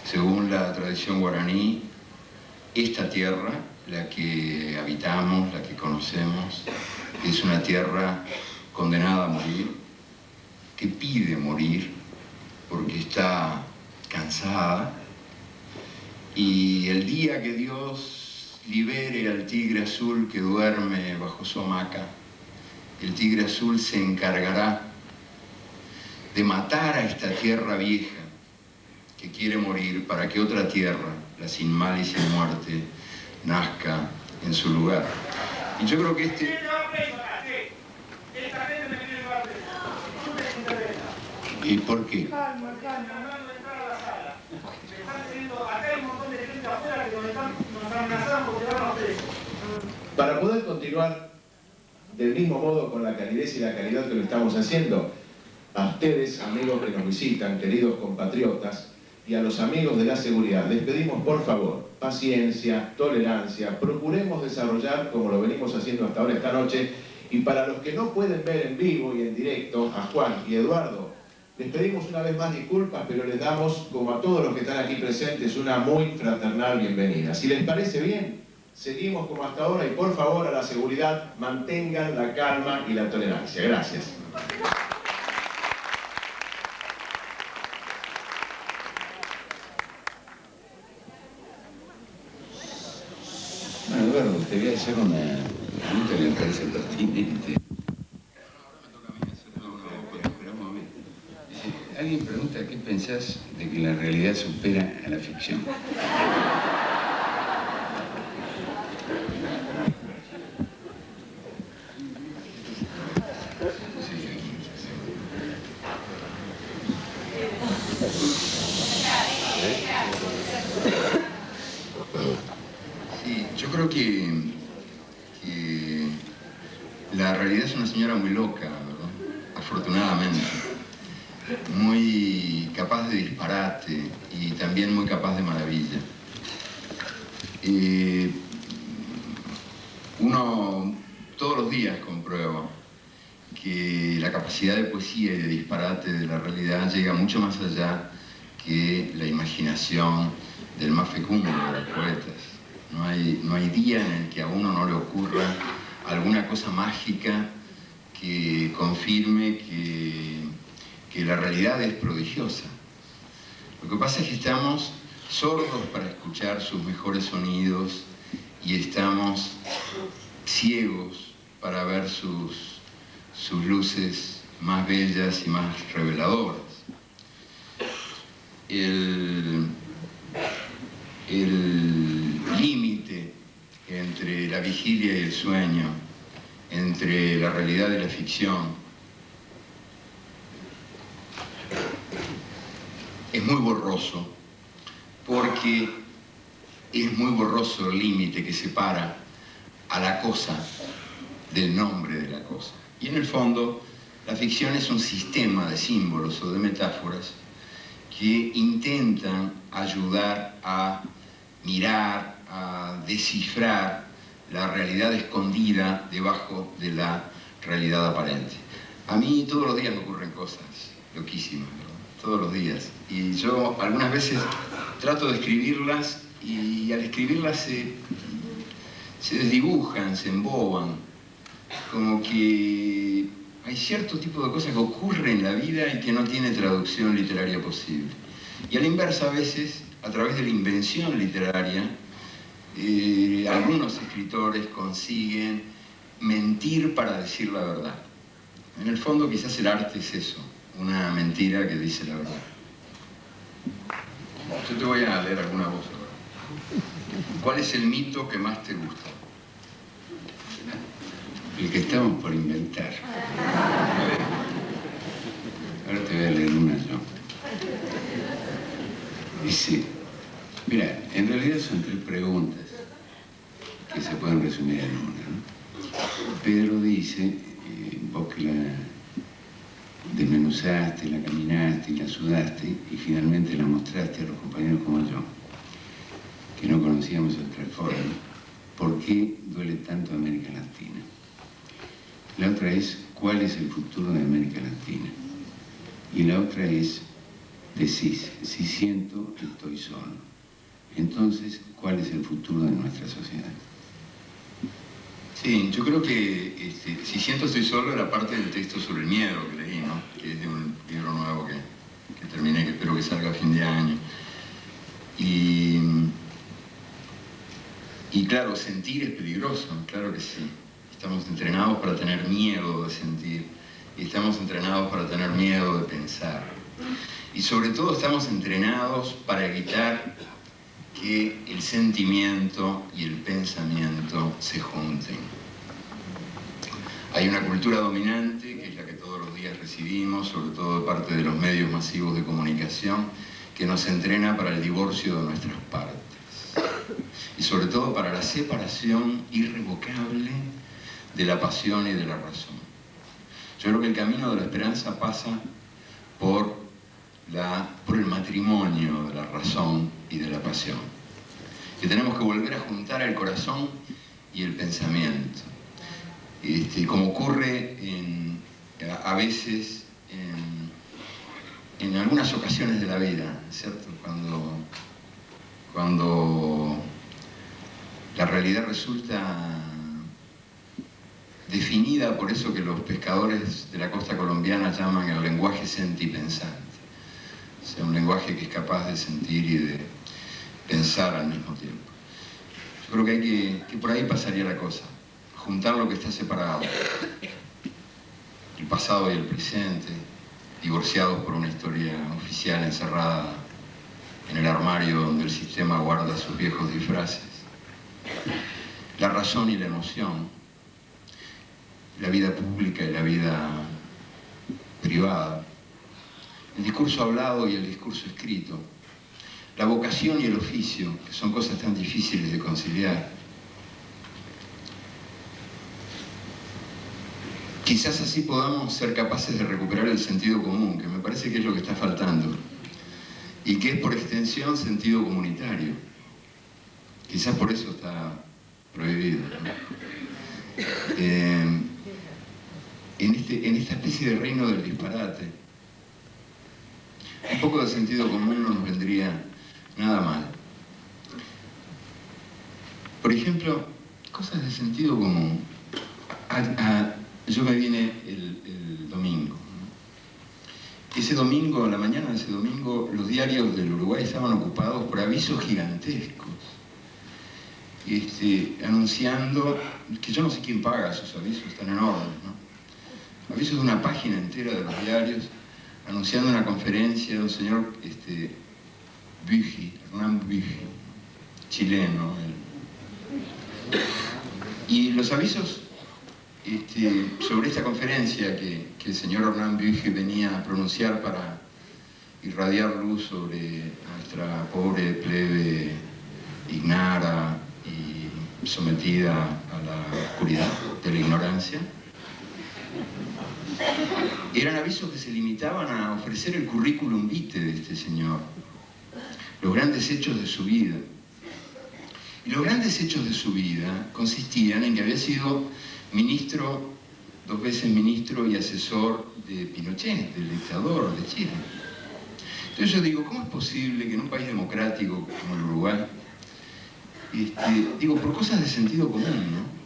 Según la tradición guaraní, esta tierra, la que habitamos, la que conocemos, es una tierra condenada a morir, que pide morir porque está cansada, y el día que Dios libere al tigre azul que duerme bajo su hamaca, el tigre azul se encargará de matar a esta tierra vieja que quiere morir para que otra tierra, la sin mal y sin muerte, nazca en su lugar. Y yo creo que ¿Y por qué? Para poder continuar del mismo modo con la calidez y la calidad que lo estamos haciendo, a ustedes, amigos que nos visitan, queridos compatriotas, y a los amigos de la seguridad, les pedimos por favor paciencia, tolerancia, procuremos desarrollar, como lo venimos haciendo hasta ahora esta noche, Y para los que no pueden ver en vivo y en directo a Juan y Eduardo, les pedimos una vez más disculpas, pero les damos, como a todos los que están aquí presentes, una muy fraternal bienvenida. Si les parece bien, seguimos como hasta ahora y por favor, a la seguridad, mantengan la calma y la tolerancia. Gracias. Bueno, Eduardo, te voy a hacer una pregunta que me parece pertinente. Alguien pregunta qué pensás de que la realidad supera a la ficción. Sí, yo creo que la realidad es una señora muy loca, ¿verdad? Afortunadamente. Muy capaz de disparate y también muy capaz de maravilla. Uno todos los días comprueba que la capacidad de poesía y de disparate de la realidad llega mucho más allá que la imaginación del más fecundo de los poetas. No hay día en el que a uno no le ocurra alguna cosa mágica que confirme que la realidad es prodigiosa. Lo que pasa es que estamos sordos para escuchar sus mejores sonidos y estamos ciegos para ver sus luces más bellas y más reveladoras. El límite entre la vigilia y el sueño, entre la realidad y la ficción, es muy borroso, porque es muy borroso el límite que separa a la cosa del nombre de la cosa. Y en el fondo, la ficción es un sistema de símbolos o de metáforas que intentan ayudar a mirar, a descifrar la realidad escondida debajo de la realidad aparente. A mí todos los días me ocurren cosas loquísimas, ¿no? Todos los días. Y yo algunas veces trato de escribirlas y al escribirlas se desdibujan, se emboban. Como que hay cierto tipo de cosas que ocurren en la vida y que no tiene traducción literaria posible. Y a la inversa, a veces, a través de la invención literaria, algunos escritores consiguen mentir para decir la verdad. En el fondo, quizás el arte es eso, una mentira que dice la verdad. Yo te voy a leer alguna voz ahora. ¿Cuál es el mito que más te gusta? El que estamos por inventar. Ahora te voy a leer una yo. Dice, mira, en realidad son 3 preguntas que se pueden resumir en una, ¿no? Pedro dice, vos que la desmenuzaste, la caminaste y la sudaste y finalmente la mostraste a los compañeros como yo, que no conocíamos otra forma, ¿por qué duele tanto América Latina? La otra es, ¿cuál es el futuro de América Latina? Y la otra es, decís, si siento, estoy solo. Entonces, ¿cuál es el futuro de nuestra sociedad? Sí, yo creo que si siento estoy solo era parte del texto sobre el miedo que leí, ¿no? Que es de un libro nuevo que terminé, que espero que salga a fin de año. Y claro, sentir es peligroso, claro que sí. Estamos entrenados para tener miedo de sentir y estamos entrenados para tener miedo de pensar. Y sobre todo estamos entrenados para evitar que el sentimiento y el pensamiento se junten. Hay una cultura dominante, que es la que todos los días recibimos, sobre todo de parte de los medios masivos de comunicación, que nos entrena para el divorcio de nuestras partes. Y sobre todo para la separación irrevocable de la pasión y de la razón. Yo creo que el camino de la esperanza pasa por el matrimonio de la razón y de la pasión. Que tenemos que volver a juntar el corazón y el pensamiento. como ocurre a veces en algunas ocasiones de la vida, ¿cierto? Cuando la realidad resulta definida por eso que los pescadores de la costa colombiana llaman el lenguaje sentipensante. O sea, un lenguaje que es capaz de sentir y de pensar al mismo tiempo. Yo creo que por ahí pasaría la cosa. Juntar lo que está separado, el pasado y el presente, divorciados por una historia oficial encerrada en el armario donde el sistema guarda sus viejos disfraces, la razón y la emoción, la vida pública y la vida privada, el discurso hablado y el discurso escrito, la vocación y el oficio, que son cosas tan difíciles de conciliar. Quizás así podamos ser capaces de recuperar el sentido común, que me parece que es lo que está faltando, y que es por extensión sentido comunitario. Quizás por eso está prohibido, ¿no? En esta especie de reino del disparate, un poco de sentido común no nos vendría nada mal. Por ejemplo, cosas de sentido común. Yo me vine el domingo, ¿no? Ese domingo, a la mañana de ese domingo, los diarios del Uruguay estaban ocupados por avisos gigantescos, anunciando, que yo no sé quién paga esos avisos tan enormes, ¿no? Avisos de una página entera de los diarios, anunciando una conferencia de un señor Büchi, Hernán Büchi, chileno. Y los avisos sobre esta conferencia que el señor Hernán Büchi venía a pronunciar para irradiar luz sobre nuestra pobre plebe ignara y sometida a la oscuridad de la ignorancia, eran avisos que se limitaban a ofrecer el currículum vitae de este señor, los grandes hechos de su vida. Y los grandes hechos de su vida consistían en que había sido ministro, 2 veces ministro y asesor de Pinochet, del dictador de Chile. Entonces yo digo, ¿cómo es posible que en un país democrático como el Uruguay, por cosas de sentido común, ¿no?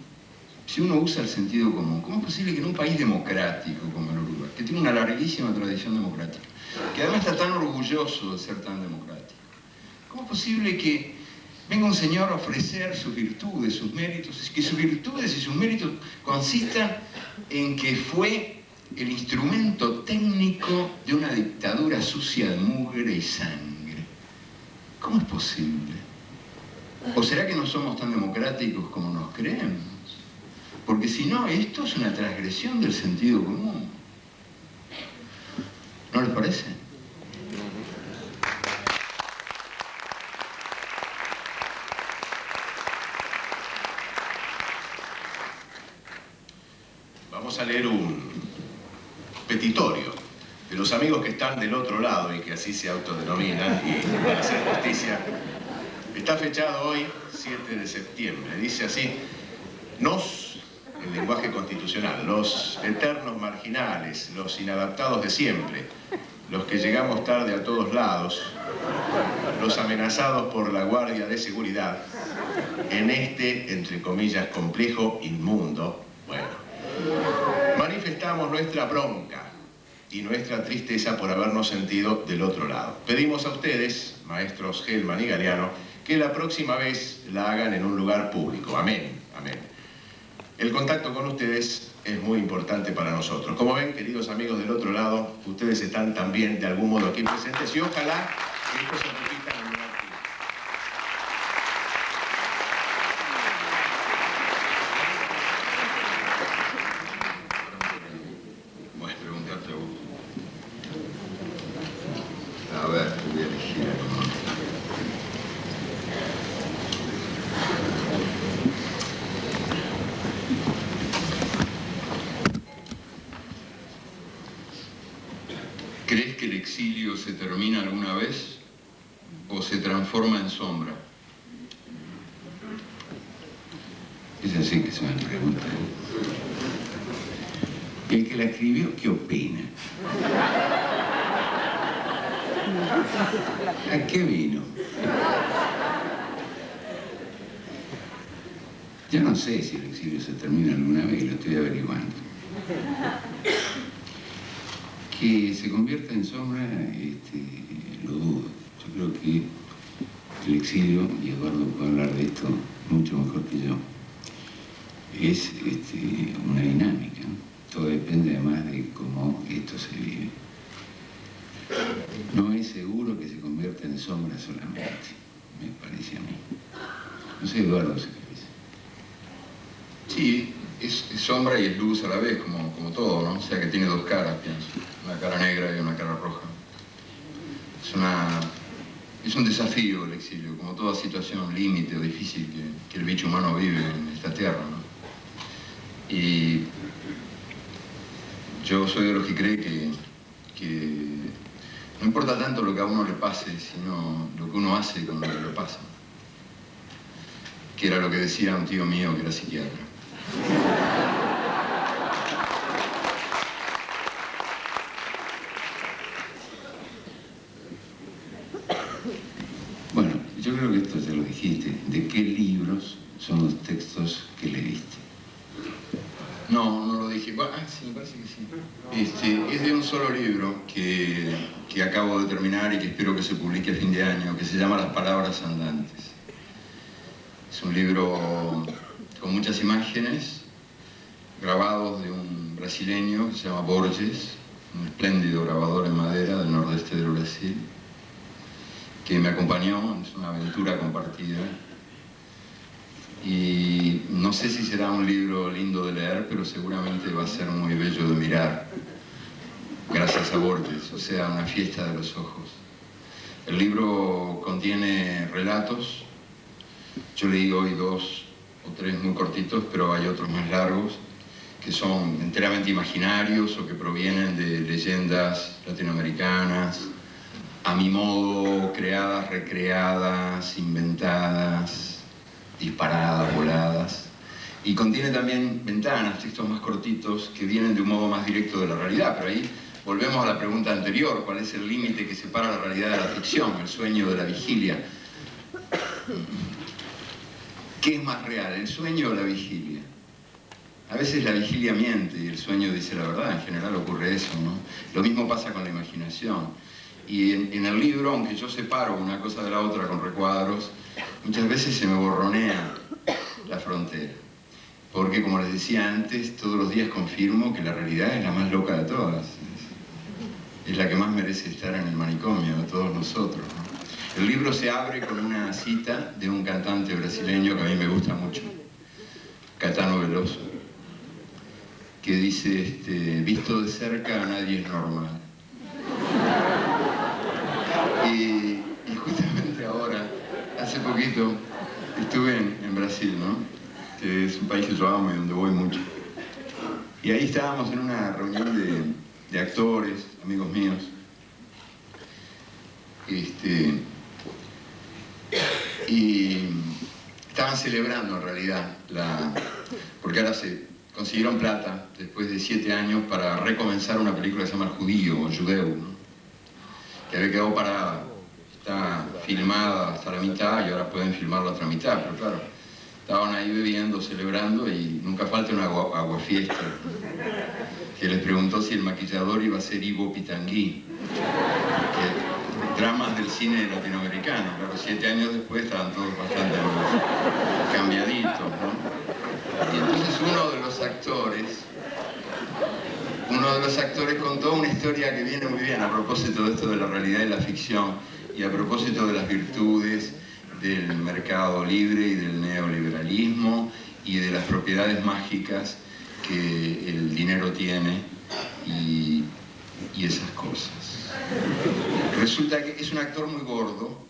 Si uno usa el sentido común, ¿cómo es posible que en un país democrático como el Uruguay, que tiene una larguísima tradición democrática, que además está tan orgulloso de ser tan democrático, cómo es posible que venga un señor a ofrecer sus virtudes, sus méritos, que sus virtudes y sus méritos consistan en que fue el instrumento técnico de una dictadura sucia de mugre y sangre? ¿Cómo es posible? ¿O será que no somos tan democráticos como nos creemos? Porque si no, esto es una transgresión del sentido común. ¿No les parece? Vamos a leer un petitorio de los amigos que están del otro lado y que así se autodenominan, y para hacer justicia, está fechado hoy, 7 de septiembre. Dice así: nos, el lenguaje constitucional, los eternos marginales, los inadaptados de siempre, los que llegamos tarde a todos lados, los amenazados por la Guardia de Seguridad, en este, entre comillas, complejo inmundo, manifestamos nuestra bronca y nuestra tristeza por habernos sentido del otro lado. Pedimos a ustedes, maestros Gelman y Galeano, que la próxima vez la hagan en un lugar público. Amén, amén. El contacto con ustedes es muy importante para nosotros. Como ven, queridos amigos del otro lado, ustedes están también de algún modo aquí presentes y ojalá que esto se repita en un lugar público. Voy a preguntarte a vos. A ver, voy a elegir algo. ¿Crees que el exilio se termina alguna vez o se transforma en sombra? Es así que se me pregunta. Y el que la escribió, ¿qué opina? ¿A qué vino? Yo no sé si el exilio se termina alguna vez, lo estoy averiguando. Que se convierta en sombra, lo dudo. Yo creo que el exilio, y Eduardo puede hablar de esto mucho mejor que yo, es una dinámica, ¿no? Todo depende además de cómo esto se vive. No es seguro que se convierta en sombra solamente, me parece a mí. No sé, Eduardo, ¿qué dice? Sí, es sombra y es luz a la vez, como todo, ¿no? O sea que tiene dos caras, pienso. Una cara negra y una cara roja. Es un desafío el exilio, como toda situación límite o difícil que el bicho humano vive en esta tierra, ¿no? Y yo soy de los que cree que no importa tanto lo que a uno le pase, sino lo que uno hace con lo que le pasa. Que era lo que decía un tío mío que era psiquiatra. Bueno, yo creo que esto ya lo dijiste. ¿De qué libros son los textos que leíste? No, no lo dije. Bueno, sí, me parece que sí. Es de un solo libro que acabo de terminar y que espero que se publique a fin de año, que se llama Las Palabras Andantes. Es un libro con muchas imágenes, grabados de un brasileño que se llama Borges, un espléndido grabador en madera del nordeste del Brasil, que me acompañó, es una aventura compartida. Y no sé si será un libro lindo de leer, pero seguramente va a ser muy bello de mirar, gracias a Borges, o sea, una fiesta de los ojos. El libro contiene relatos, yo leí hoy 2 o 3 muy cortitos, pero hay otros más largos, que son enteramente imaginarios o que provienen de leyendas latinoamericanas, a mi modo, creadas, recreadas, inventadas, disparadas, voladas, y contiene también ventanas, textos más cortitos que vienen de un modo más directo de la realidad, pero ahí volvemos a la pregunta anterior, ¿cuál es el límite que separa la realidad de la ficción, el sueño de la vigilia? ¿Qué es más real, el sueño o la vigilia? A veces la vigilia miente y el sueño dice la verdad, en general ocurre eso, ¿no? Lo mismo pasa con la imaginación. Y en el libro, aunque yo separo una cosa de la otra con recuadros, muchas veces se me borronea la frontera. Porque, como les decía antes, todos los días confirmo que la realidad es la más loca de todas. Es la que más merece estar en el manicomio de todos nosotros, ¿no? El libro se abre con una cita de un cantante brasileño que a mí me gusta mucho, Caetano Veloso, que dice, visto de cerca nadie es normal. Y justamente ahora, hace poquito, estuve en Brasil, ¿no? Que es un país que yo amo y donde voy mucho. Y ahí estábamos en una reunión de actores, amigos míos. Y estaban celebrando en realidad, porque ahora se consiguieron plata, después de 7 años, para recomenzar una película que se llama El Judío, o Judeu, ¿no? Que había quedado parada, está filmada hasta la mitad y ahora pueden filmar la otra mitad, pero claro, estaban ahí bebiendo, celebrando y nunca falta una aguafiesta, que les preguntó si el maquillador iba a ser Ivo Pitangui, que dramas del cine latinoamericano, claro, 7 años después estaban todos bastante cambiaditos, ¿no? Y entonces uno de los actores contó una historia que viene muy bien a propósito de esto de la realidad y la ficción y a propósito de las virtudes del mercado libre y del neoliberalismo y de las propiedades mágicas que el dinero tiene y esas cosas. Resulta que es un actor muy gordo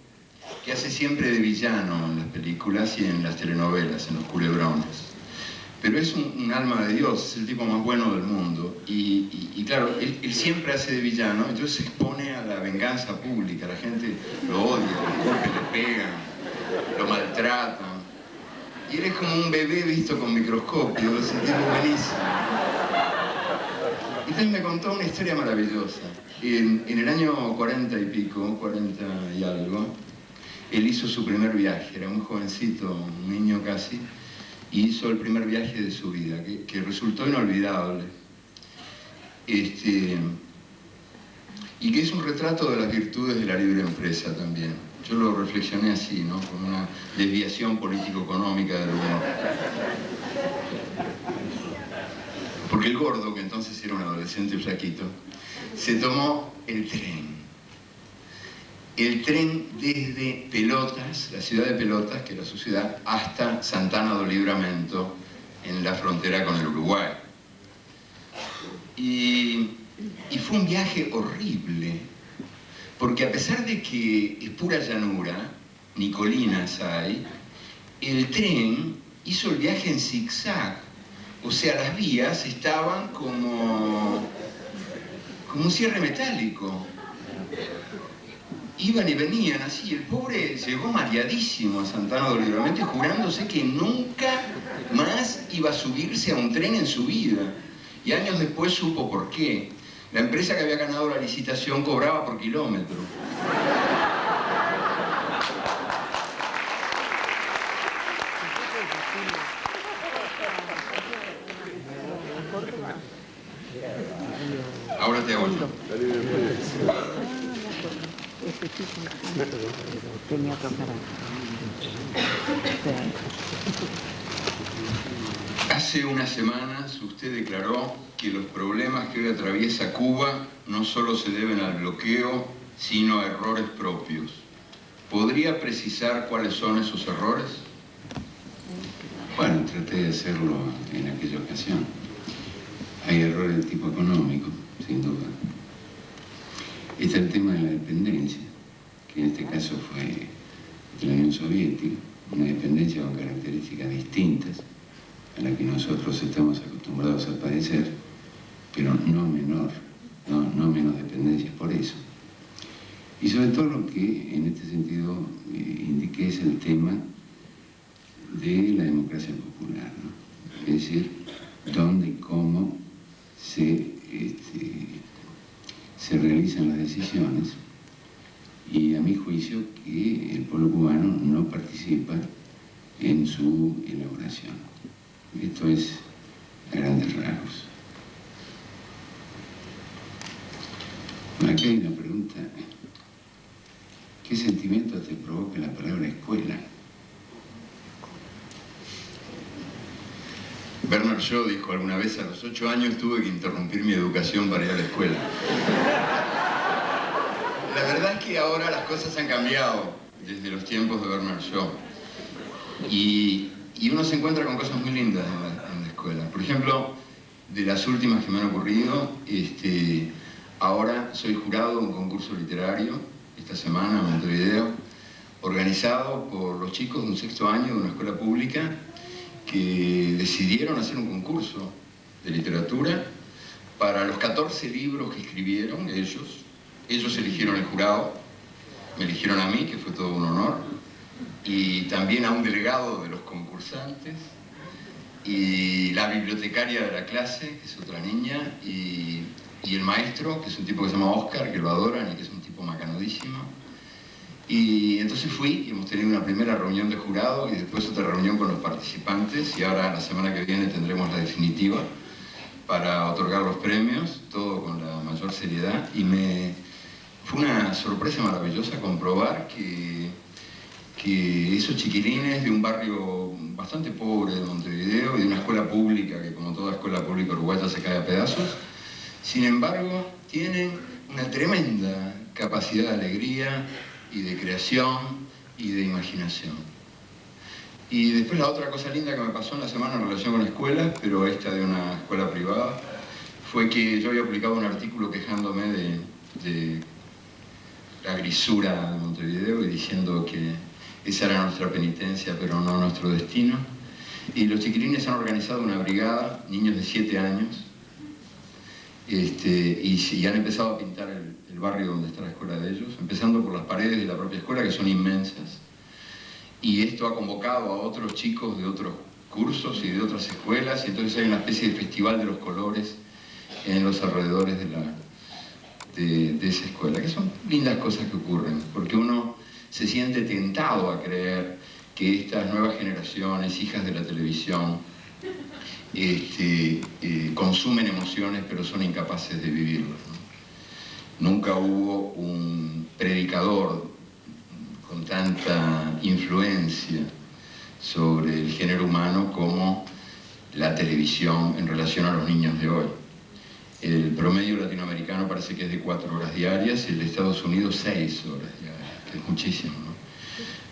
que hace siempre de villano en las películas y en las telenovelas, en los culebrones. Pero es un alma de Dios, es el tipo más bueno del mundo. Y claro, él siempre hace de villano, entonces se expone a la venganza pública. La gente lo odia, le pegan, lo maltratan. Y él es como un bebé visto con microscopio, es un tipo buenísimo. Entonces me contó una historia maravillosa. En el año 40 y pico, 40 y algo, él hizo su primer viaje, era muy jovencito, un niño casi, y hizo el primer viaje de su vida, que resultó inolvidable. Y que es un retrato de las virtudes de la libre empresa también. Yo lo reflexioné así, ¿no? Como una desviación político-económica del humor. Porque el gordo, que entonces era un adolescente flaquito, se tomó el tren. El tren desde Pelotas, la ciudad de Pelotas, que era su ciudad, hasta Santana do Livramento, en la frontera con el Uruguay. Y fue un viaje horrible, porque a pesar de que es pura llanura, ni colinas hay, el tren hizo el viaje en zigzag. O sea, las vías estaban como un cierre metálico. Iban y venían así. El pobre llegó mareadísimo a Santana do Livramento, jurándose que nunca más iba a subirse a un tren en su vida. Y años después supo por qué. La empresa que había ganado la licitación cobraba por kilómetro. Ahora te hago yo. Hace unas semanas usted declaró que los problemas que hoy atraviesa Cuba no solo se deben al bloqueo, sino a errores propios. ¿Podría precisar cuáles son esos errores? Bueno, traté de hacerlo en aquella ocasión. Hay errores de tipo económico, sin duda. Está el tema de la dependencia, que en este caso fue de la Unión Soviética, una dependencia con características distintas a la que nosotros estamos acostumbrados a padecer, pero no menos dependencias por eso. Y sobre todo lo que en este sentido indiqué es el tema de la democracia popular, ¿no? Es decir, dónde y cómo se realizan las decisiones, y a mi juicio que el pueblo cubano no participa en su elaboración. Esto es a grandes rasgos. Bueno, aquí hay una pregunta. ¿Qué sentimiento te provoca la palabra escuela? Bernard Shaw dijo alguna vez: a los 8 años tuve que interrumpir mi educación para ir a la escuela. La verdad es que ahora las cosas han cambiado desde los tiempos de Bernard Shaw. Y uno se encuentra con cosas muy lindas en la escuela. Por ejemplo, de las últimas que me han ocurrido, ahora soy jurado de un concurso literario, esta semana en Montevideo, organizado por los chicos de un 6º año de una escuela pública que decidieron hacer un concurso de literatura para los 14 libros que escribieron ellos. Ellos eligieron el jurado, me eligieron a mí, que fue todo un honor, y también a un delegado de los concursantes, y la bibliotecaria de la clase, que es otra niña, y el maestro, que es un tipo que se llama Oscar, que lo adoran y que es un tipo macanudísimo. Y entonces fui, y hemos tenido una primera reunión de jurado y después otra reunión con los participantes, y ahora la semana que viene tendremos la definitiva para otorgar los premios, todo con la mayor seriedad, y fue una sorpresa maravillosa comprobar que esos chiquilines de un barrio bastante pobre de Montevideo y de una escuela pública que, como toda escuela pública uruguaya, se cae a pedazos, sin embargo tienen una tremenda capacidad de alegría y de creación y de imaginación. Y después la otra cosa linda que me pasó en la semana en relación con escuelas, pero esta de una escuela privada, fue que yo había publicado un artículo quejándome de la grisura de Montevideo y diciendo que esa era nuestra penitencia, pero no nuestro destino. Y los chiquilines han organizado una brigada, niños de 7 años, y han empezado a pintar el barrio donde está la escuela de ellos, empezando por las paredes de la propia escuela, que son inmensas. Y esto ha convocado a otros chicos de otros cursos y de otras escuelas, y entonces hay una especie de festival de los colores en los alrededores de esa escuela, que son lindas cosas que ocurren, porque uno se siente tentado a creer que estas nuevas generaciones, hijas de la televisión, consumen emociones pero son incapaces de vivirlas, ¿no? Nunca hubo un predicador con tanta influencia sobre el género humano como la televisión en relación a los niños de hoy. El promedio latinoamericano parece que es de 4 horas diarias y el de Estados Unidos 6 horas diarias, que es muchísimo, ¿no?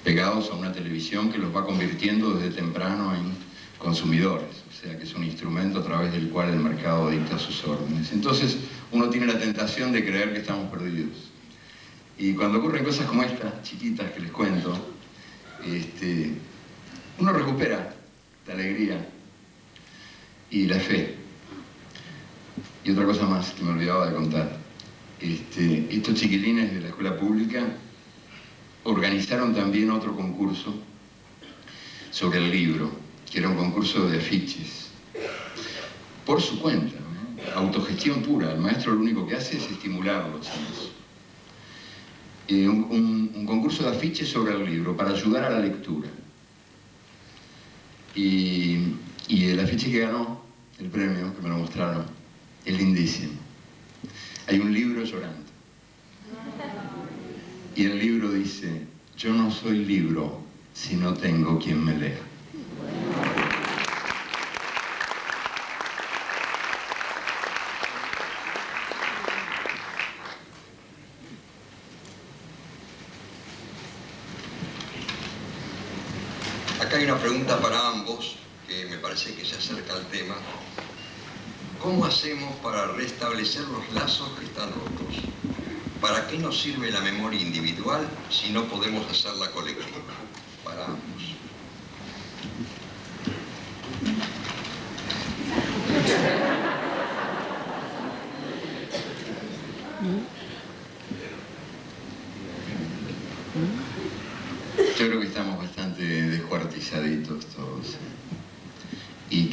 Pegados a una televisión que los va convirtiendo desde temprano en consumidores, o sea que es un instrumento a través del cual el mercado dicta sus órdenes. Entonces uno tiene la tentación de creer que estamos perdidos. Y cuando ocurren cosas como estas, chiquitas que les cuento, uno recupera la alegría y la fe. Y otra cosa más que me olvidaba de contar. Estos chiquilines de la escuela pública organizaron también otro concurso sobre el libro, que era un concurso de afiches, por su cuenta, ¿no? Autogestión pura. El maestro lo único que hace es estimularlos en eso. Un concurso de afiches sobre el libro para ayudar a la lectura. Y el afiche que ganó el premio, que me lo mostraron, es lindísimo. Hay un libro llorando. Y el libro dice: yo no soy libro si no tengo quien me lea. Acá hay una pregunta para ambos, que me parece que se acerca al tema. ¿Cómo hacemos para restablecer los lazos que están rotos? ¿Para qué nos sirve la memoria individual si no podemos hacerla colectiva? Para ambos. Yo creo que estamos bastante descuartizaditos todos, y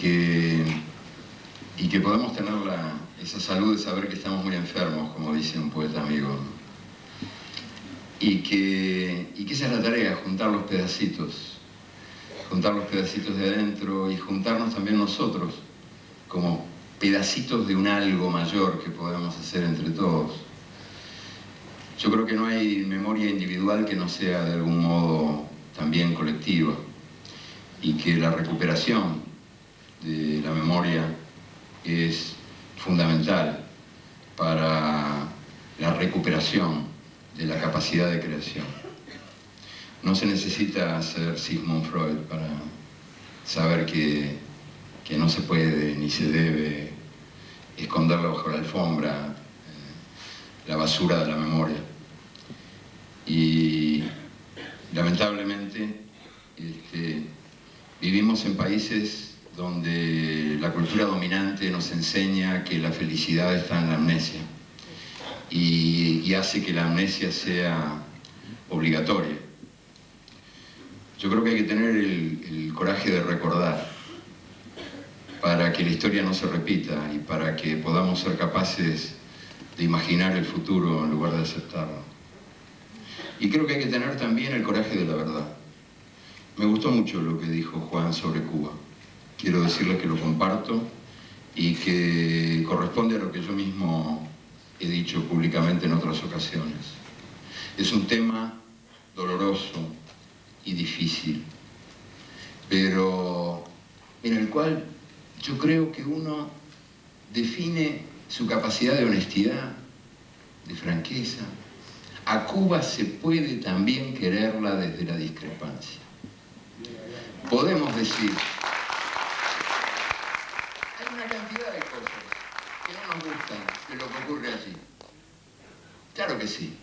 que podemos tener esa salud de saber que estamos muy enfermos, como dice un poeta amigo, ¿no? Y que esa es la tarea, juntar los pedacitos de adentro y juntarnos también nosotros como pedacitos de un algo mayor que podemos hacer entre todos. Yo creo que no hay memoria individual que no sea de algún modo también colectiva, y que la recuperación de la memoria es fundamental para la recuperación de la capacidad de creación. No se necesita ser Sigmund Freud para saber que no se puede ni se debe esconder bajo la alfombra la basura de la memoria. Y lamentablemente vivimos en países donde la cultura dominante nos enseña que la felicidad está en la amnesia y hace que la amnesia sea obligatoria. Yo creo que hay que tener el coraje de recordar para que la historia no se repita y para que podamos ser capaces de imaginar el futuro en lugar de aceptarlo. Y creo que hay que tener también el coraje de la verdad. Me gustó mucho lo que dijo Juan sobre Cuba. Quiero decirle que lo comparto y que corresponde a lo que yo mismo he dicho públicamente en otras ocasiones. Es un tema doloroso y difícil, pero en el cual yo creo que uno define su capacidad de honestidad, de franqueza. A Cuba se puede también quererla desde la discrepancia. Podemos decir, hay una cantidad de cosas que no nos gustan de lo que ocurre allí. Claro que sí.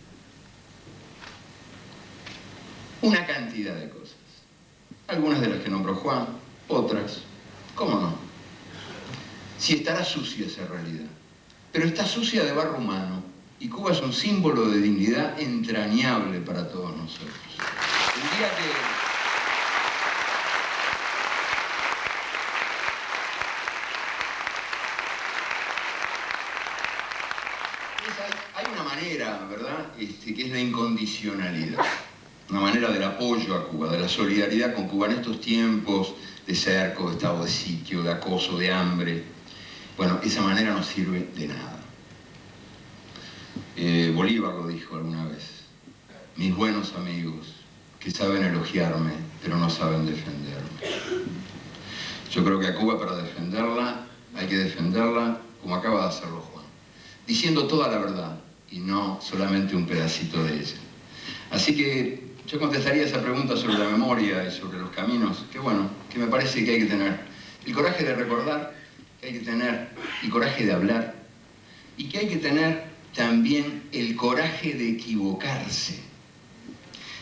Una cantidad de cosas. Algunas de las que nombró Juan, otras, ¿cómo no? Si estará sucia esa realidad. Pero está sucia de barro humano, y Cuba es un símbolo de dignidad entrañable para todos nosotros. El día la incondicionalidad, una manera del apoyo a Cuba, de la solidaridad con Cuba en estos tiempos de cerco, de estado de sitio, de acoso, de hambre. Bueno, esa manera no sirve de nada. Bolívar lo dijo alguna vez: mis buenos amigos, que saben elogiarme, pero no saben defenderme. Yo creo que a Cuba, para defenderla, hay que defenderla como acaba de hacerlo Juan, diciendo toda la verdad y no solamente un pedacito de ella. Así que yo contestaría esa pregunta sobre la memoria y sobre los caminos, que bueno, que me parece que hay que tener el coraje de recordar, que hay que tener el coraje de hablar y que hay que tener también el coraje de equivocarse.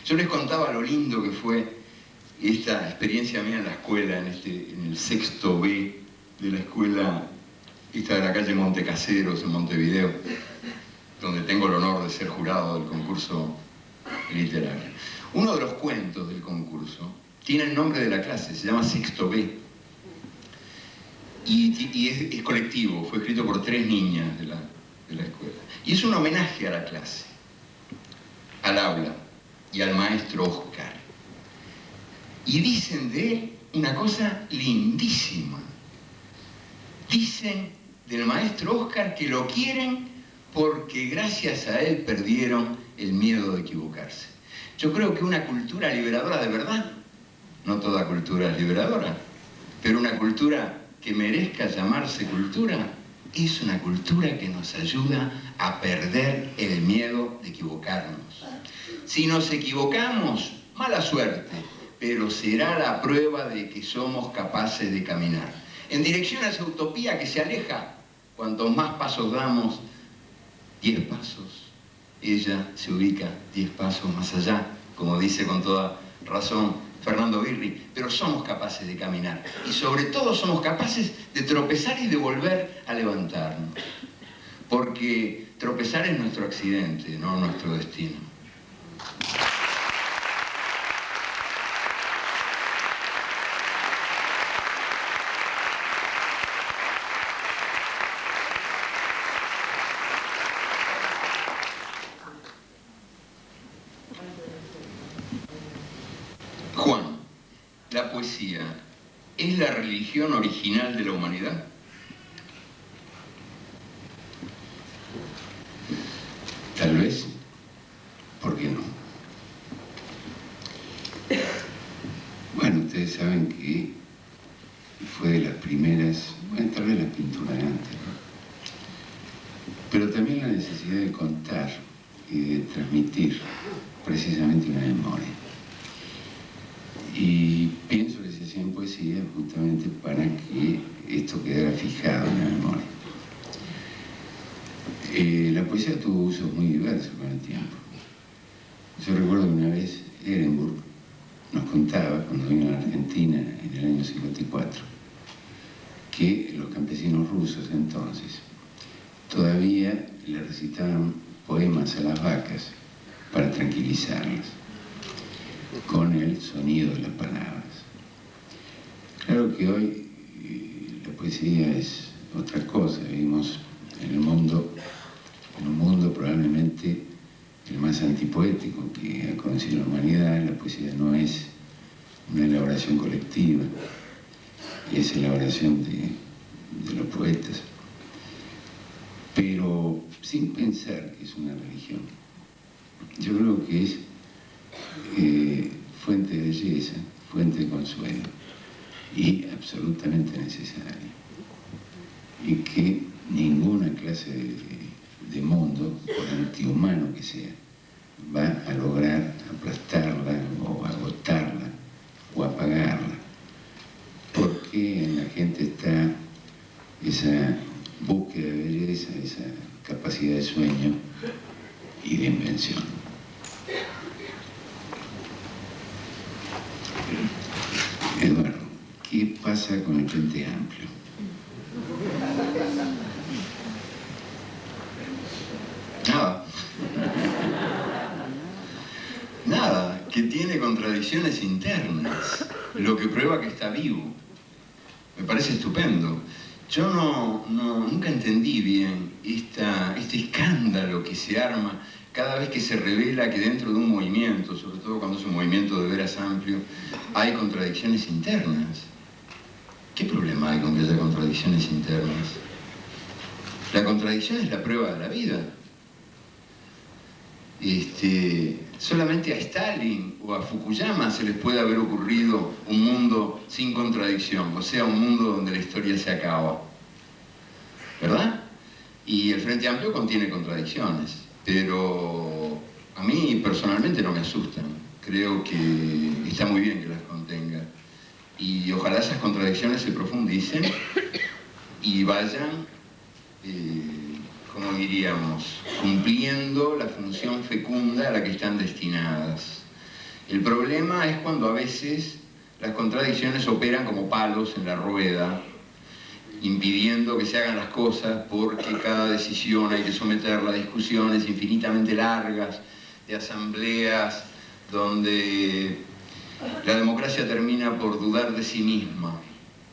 Yo les contaba lo lindo que fue esta experiencia mía en la escuela, en el sexto B de la escuela esta de la calle Montecaseros, en Montevideo, donde tengo el honor de ser jurado del concurso literario. Uno de los cuentos del concurso tiene el nombre de la clase, se llama Sexto B. Y es colectivo, fue escrito por 3 niñas de la escuela. Y es un homenaje a la clase, al aula y al maestro Oscar. Y dicen de él una cosa lindísima. Dicen del maestro Oscar que lo quieren porque gracias a él perdieron el miedo de equivocarse. Yo creo que una cultura liberadora de verdad, no toda cultura es liberadora, pero una cultura que merezca llamarse cultura, es una cultura que nos ayuda a perder el miedo de equivocarnos. Si nos equivocamos, mala suerte, pero será la prueba de que somos capaces de caminar en dirección a esa utopía que se aleja. Cuantos más pasos damos, 10 pasos, ella se ubica 10 pasos más allá, como dice con toda razón Fernando Birri, pero somos capaces de caminar y sobre todo somos capaces de tropezar y de volver a levantarnos, porque tropezar es nuestro accidente, no nuestro destino. Juan, ¿la poesía es la religión original de la humanidad? Tal vez, ¿por qué no? Bueno, ustedes saben que fue de las primeras, bueno, tal vez las pinturas antes, ¿no? Pero también la necesidad de contar y de transmitir precisamente una memoria. Y pienso que se hacía en poesía justamente para que esto quedara fijado en la memoria. La poesía tuvo usos muy diversos con el tiempo. Yo recuerdo que una vez Ehrenburg nos contaba, cuando vino a la Argentina en el año 54, que los campesinos rusos entonces todavía le recitaban poemas a las vacas para tranquilizarlas, con el sonido de las palabras. Claro que hoy la poesía es otra cosa. Vivimos en un mundo probablemente el más antipoético que ha conocido la humanidad. La poesía no es una elaboración colectiva, es elaboración de los poetas, pero sin pensar que es una religión. Yo creo que es fuente de belleza, fuente de consuelo y absolutamente necesaria, y que ninguna clase de mundo, por antihumano que sea, va a lograr aplastarla o agotarla o apagarla, porque en la gente está esa búsqueda de belleza, esa capacidad de sueño y de invención. Eduardo, ¿qué pasa con el Frente Amplio? Nada. Nada, que tiene contradicciones internas, lo que prueba que está vivo. Me parece estupendo. Yo nunca entendí bien este escándalo que se arma cada vez que se revela que dentro de un movimiento, sobre todo cuando es un movimiento de veras amplio, hay contradicciones internas. ¿Qué problema hay con que haya contradicciones internas? La contradicción es la prueba de la vida. Solamente a Stalin o a Fukuyama se les puede haber ocurrido un mundo sin contradicción, o sea, un mundo donde la historia se acaba. ¿Verdad? Y el Frente Amplio contiene contradicciones, pero a mí personalmente no me asustan. Creo que está muy bien que las contenga. Y ojalá esas contradicciones se profundicen y vayan, como diríamos, cumpliendo la función fecunda a la que están destinadas. El problema es cuando a veces las contradicciones operan como palos en la rueda, impidiendo que se hagan las cosas porque cada decisión hay que someterla a discusiones infinitamente largas, de asambleas, donde la democracia termina por dudar de sí misma,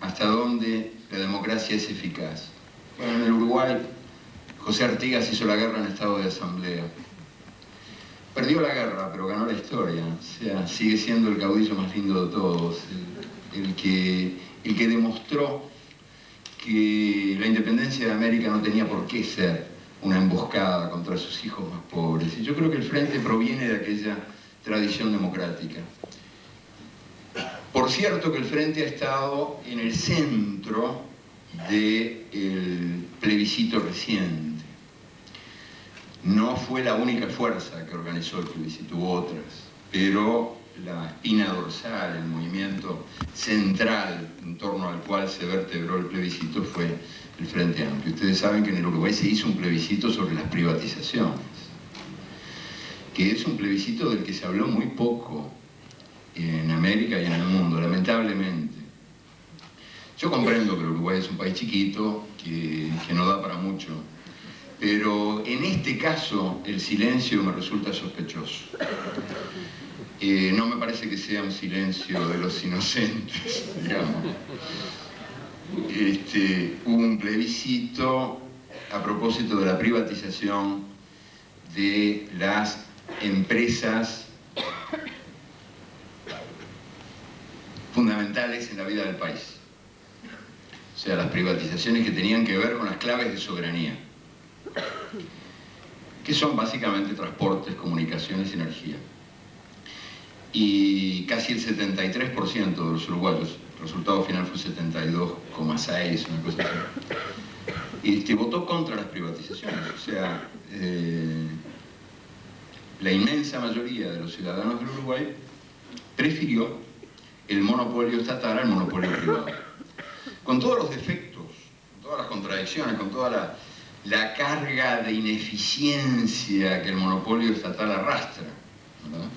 hasta dónde la democracia es eficaz. Bueno, en el Uruguay, José Artigas hizo la guerra en estado de asamblea. Perdió la guerra, pero ganó la historia. O sea, sigue siendo el caudillo más lindo de todos, el que demostró que la independencia de América no tenía por qué ser una emboscada contra sus hijos más pobres. Y yo creo que el Frente proviene de aquella tradición democrática. Por cierto que el Frente ha estado en el centro del plebiscito reciente. No fue la única fuerza que organizó el plebiscito, hubo otras, pero la espina dorsal, el movimiento central en torno al cual se vertebró el plebiscito fue el Frente Amplio. Ustedes saben que en el Uruguay se hizo un plebiscito sobre las privatizaciones, que es un plebiscito del que se habló muy poco en América y en el mundo, lamentablemente. Yo comprendo que el Uruguay es un país chiquito, que no da para mucho, pero en este caso el silencio me resulta sospechoso. No me parece que sea un silencio de los inocentes, digamos. Hubo un plebiscito a propósito de la privatización de las empresas fundamentales en la vida del país. O sea, las privatizaciones que tenían que ver con las claves de soberanía, que son básicamente transportes, comunicaciones y energía. Y casi el 73% de los uruguayos, el resultado final fue 72,6, una cosa así, votó contra las privatizaciones. O sea, la inmensa mayoría de los ciudadanos del Uruguay prefirió el monopolio estatal al monopolio privado. Con todos los defectos, con todas las contradicciones, con toda la carga de ineficiencia que el monopolio estatal arrastra, ¿verdad?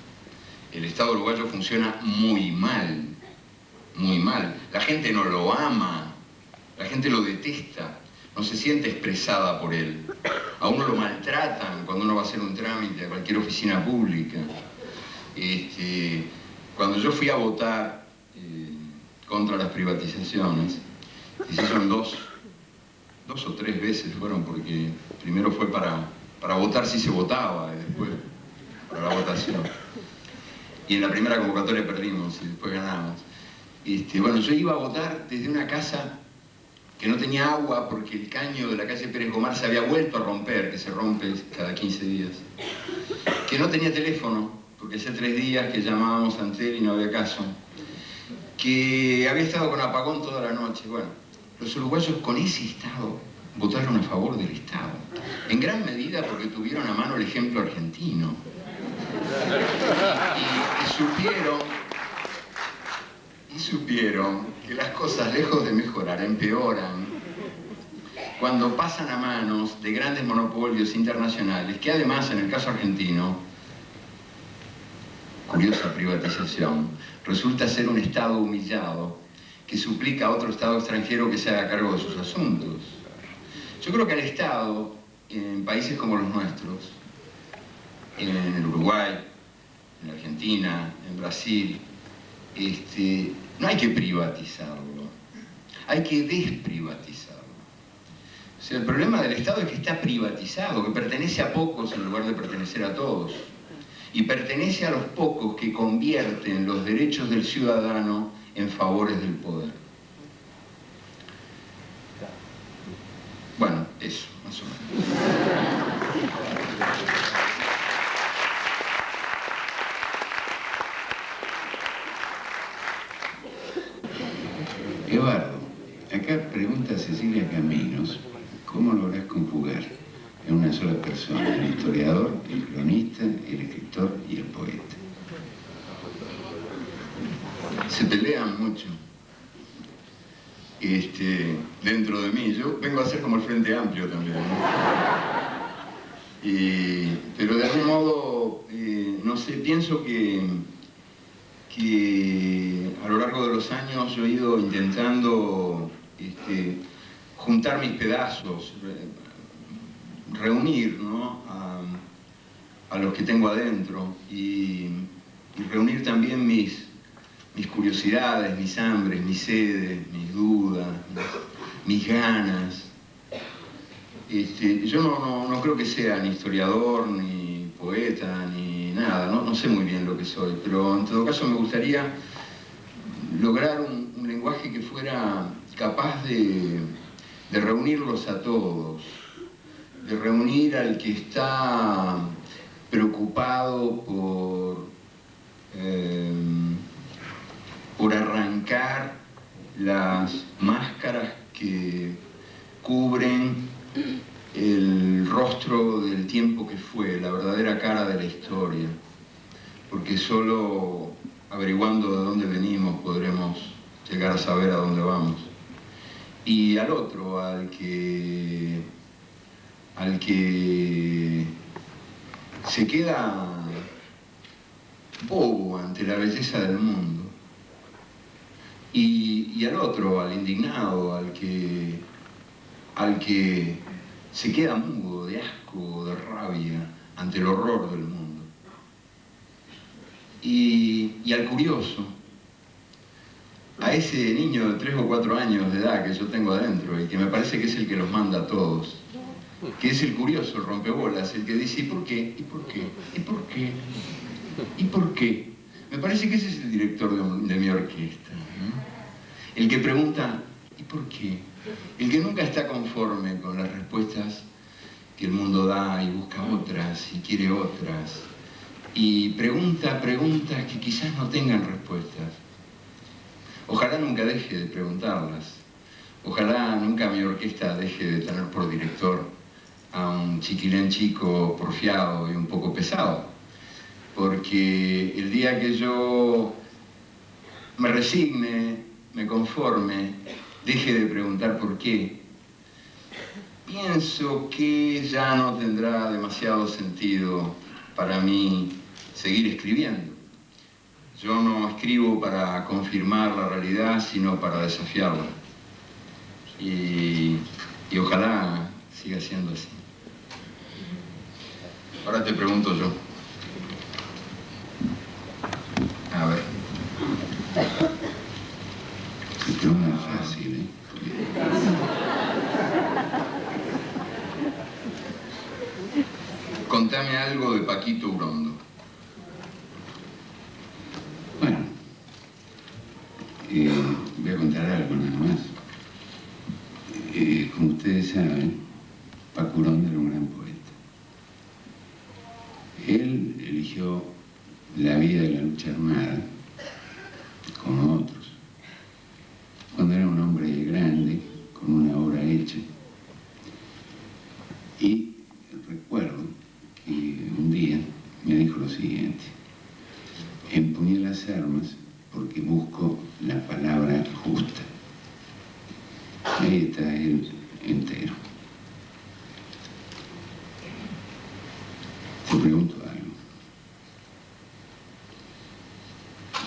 El Estado uruguayo funciona muy mal, muy mal. La gente no lo ama, la gente lo detesta, no se siente expresada por él. A uno lo maltratan cuando uno va a hacer un trámite a cualquier oficina pública. Cuando yo fui a votar contra las privatizaciones, hicieron dos o tres veces fueron, porque primero fue para votar si se votaba y después para la votación. Y en la primera convocatoria perdimos y después ganamos. Bueno, yo iba a votar desde una casa que no tenía agua porque el caño de la calle Pérez Gomar se había vuelto a romper, que se rompe cada 15 días. Que no tenía teléfono, porque hace 3 días que llamábamos a Antel y no había caso. Que había estado con apagón toda la noche. Bueno, los uruguayos con ese Estado votaron a favor del Estado. En gran medida porque tuvieron a mano el ejemplo argentino. Y supieron que las cosas, lejos de mejorar, empeoran cuando pasan a manos de grandes monopolios internacionales, que además, en el caso argentino, curiosa privatización, resulta ser un Estado humillado que suplica a otro Estado extranjero que se haga cargo de sus asuntos. Yo creo que al Estado, en países como los nuestros, en el Uruguay, en Argentina, en Brasil, no hay que privatizarlo, hay que desprivatizarlo. O O sea, el problema del Estado es que está privatizado, que pertenece a pocos en lugar de pertenecer a todos. Y pertenece a los pocos que convierten los derechos del ciudadano en favores del poder. Bueno, eso, más o menos. Eduardo, acá pregunta Cecilia Caminos, ¿cómo lográs conjugar en una sola persona el historiador, el cronista, el escritor y el poeta? Se pelean mucho dentro de mí. Yo vengo a ser como el Frente Amplio también, ¿no? Pero de algún modo, no sé, pienso que a lo largo de los años yo he ido intentando juntar mis pedazos, reunir, ¿no?, a los que tengo adentro y reunir también mis curiosidades, mis hambres, mis sedes, mis dudas, mis ganas. Yo no creo que sea ni historiador, ni poeta, ni nada, no sé muy bien lo que soy, pero en todo caso me gustaría lograr un lenguaje que fuera capaz de reunirlos a todos, de reunir al que está preocupado por arrancar las máscaras que cubren el rostro del tiempo que fue, la verdadera cara de la historia, porque solo averiguando de dónde venimos podremos llegar a saber a dónde vamos. Y al otro, al que se queda bobo ante la belleza del mundo, y al otro, al indignado, al que se queda mudo de asco, de rabia ante el horror del mundo, y al curioso, a ese niño de 3 o 4 años de edad que yo tengo adentro y que me parece que es el que los manda a todos, que es el curioso, el rompebolas, el que dice ¿y por qué? ¿Y por qué? ¿Y por qué? ¿Y por qué? Me parece que ese es el director de mi orquesta, ¿no? El que pregunta ¿y por qué? El que nunca está conforme con las respuestas que el mundo da y busca otras y quiere otras y pregunta preguntas que quizás no tengan respuestas. Ojalá nunca deje de preguntarlas. Ojalá nunca mi orquesta deje de tener por director a un chiquilén chico porfiado y un poco pesado. Porque el día que yo me resigne, me conforme, deje de preguntar por qué, pienso que ya no tendrá demasiado sentido para mí seguir escribiendo. Yo no escribo para confirmar la realidad, sino para desafiarla. Y ojalá siga siendo así. Ahora te pregunto yo. A ver. Esto no es fácil, ¿eh? Contame algo de Paquito Urondo. Bueno, voy a contar algo nada más. Como ustedes saben, Paco Urondo era un gran poeta. Él eligió la vida de la lucha armada, como otros, cuando era un hombre grande, con una obra hecha. Y recuerdo que un día me dijo lo siguiente: empuñé las armas porque busco la palabra justa. Ahí está él entero. Te pregunto algo.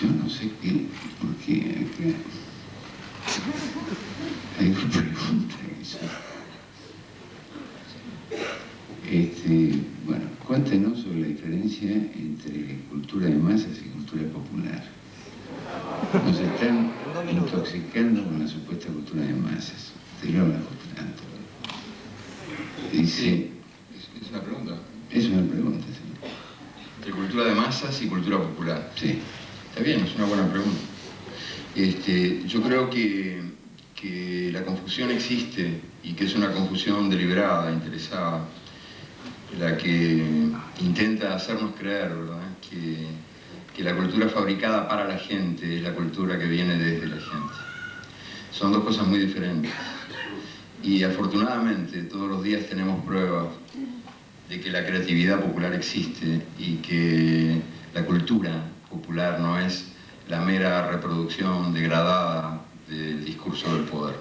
Yo no sé qué, porque acá hay una pregunta que bueno, cuéntenos sobre la diferencia entre cultura de masas y cultura popular. Nos están intoxicando con la supuesta cultura de masas. Te lo hablo tanto. Dice... Es una pregunta. Es una pregunta, sí. Entre cultura de masas y cultura popular. Sí. Está bien, es una buena pregunta. Yo creo que la confusión existe y que es una confusión deliberada, interesada, la que intenta hacernos creer, ¿verdad?, que la cultura fabricada para la gente es la cultura que viene desde la gente. Son dos cosas muy diferentes. Y afortunadamente todos los días tenemos pruebas de que la creatividad popular existe y que la cultura popular no es la mera reproducción degradada del discurso del poder.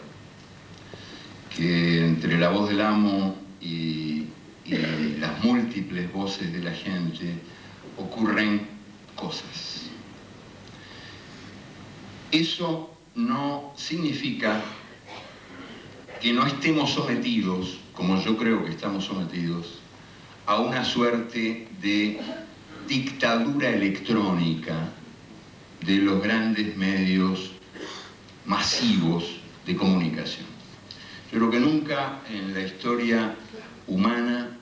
Que entre la voz del amo y las múltiples voces de la gente ocurren cosas. Eso no significa que no estemos sometidos, como yo creo que estamos sometidos, a una suerte de dictadura electrónica de los grandes medios masivos de comunicación. Yo creo que nunca en la historia humana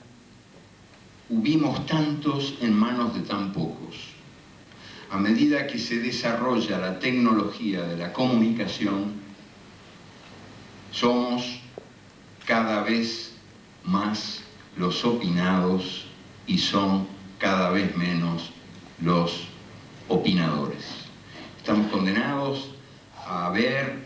hubimos tantos en manos de tan pocos. A medida que se desarrolla la tecnología de la comunicación, somos cada vez más los opinados y son cada vez menos los opinadores. Estamos condenados a ver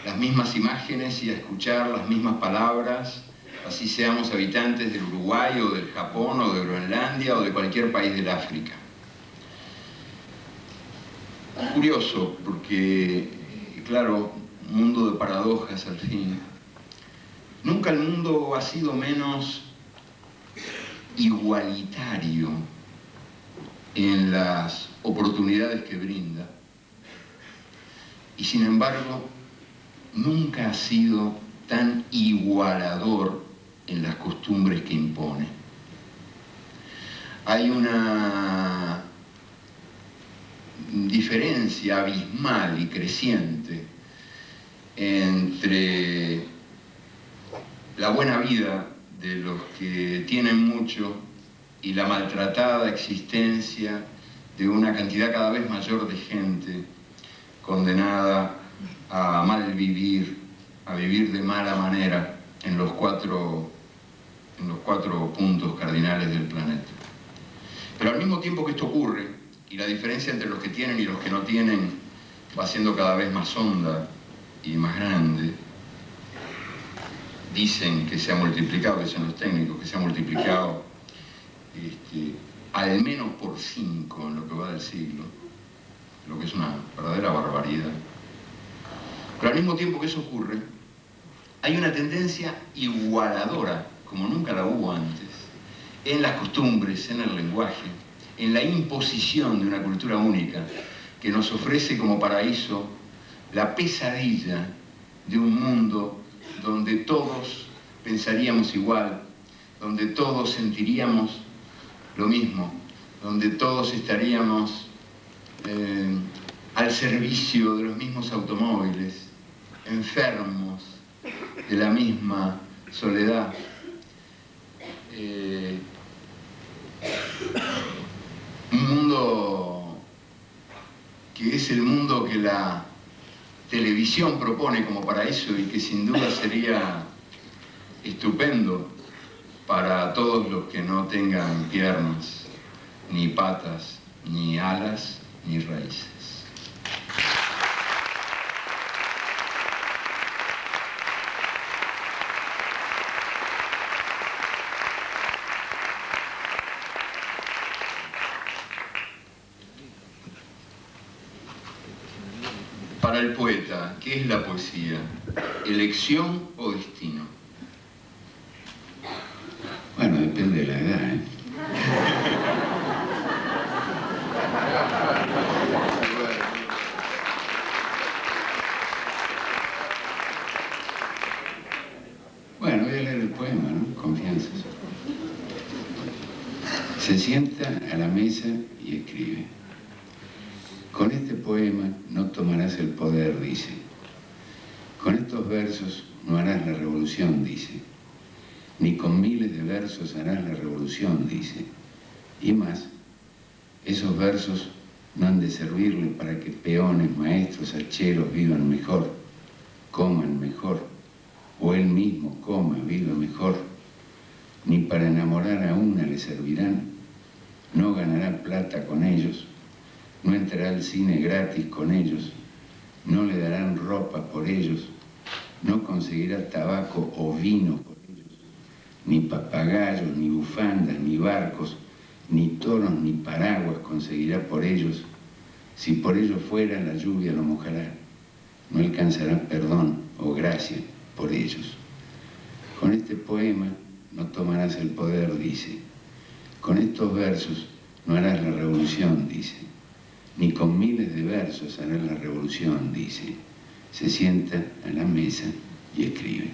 las mismas imágenes y a escuchar las mismas palabras, así seamos habitantes del Uruguay o del Japón o de Groenlandia o de cualquier país del África. Es curioso porque, claro, un mundo de paradojas al fin. Nunca el mundo ha sido menos igualitario en las oportunidades que brinda y sin embargo nunca ha sido tan igualador en las costumbres que impone. Hay una diferencia abismal y creciente entre la buena vida de los que tienen mucho y la maltratada existencia de una cantidad cada vez mayor de gente condenada a mal vivir, a vivir de mala manera en los cuatro puntos cardinales del planeta. Pero al mismo tiempo que esto ocurre, y la diferencia entre los que tienen y los que no tienen va siendo cada vez más honda y más grande, dicen que se ha multiplicado, dicen los técnicos, que se ha multiplicado al menos por 5 en lo que va del siglo, lo que es una verdadera barbaridad. Pero al mismo tiempo que eso ocurre, hay una tendencia igualadora, como nunca la hubo antes, en las costumbres, en el lenguaje, en la imposición de una cultura única que nos ofrece como paraíso la pesadilla de un mundo donde todos pensaríamos igual, donde todos sentiríamos lo mismo, donde todos estaríamos al servicio de los mismos automóviles, enfermos de la misma soledad. Un mundo que es el mundo que la televisión propone como paraíso y que sin duda sería estupendo para todos los que no tengan piernas, ni patas, ni alas, ni raíces. Para el poeta, ¿qué es la poesía? ¿Elección o destino? Bueno, depende de la edad, ¿eh? Bueno, voy a leer el poema, ¿no? Confianza. Se sienta a la mesa y escribe. Con este poema no tomarás el poder, dice. Con estos versos no harás la revolución, dice. ni con miles de versos harás la revolución, dice. Y más, esos versos no han de servirle para que peones, maestros, hacheros vivan mejor, coman mejor, o él mismo coma, viva mejor, ni para enamorar a una le servirán. No ganará plata con ellos, no entrará al cine gratis con ellos, no le darán ropa por ellos, no conseguirá tabaco o vino por ellos, ni papagayos, ni bufandas, ni barcos, ni toros, ni paraguas conseguirá por ellos. Si por ellos fuera, la lluvia lo mojará, no alcanzará perdón o gracia por ellos. Con este poema no tomarás el poder, dice. Con estos versos no harás la revolución, dice. Ni con miles de versos harás la revolución, dice. Se sienta a la mesa y escribe.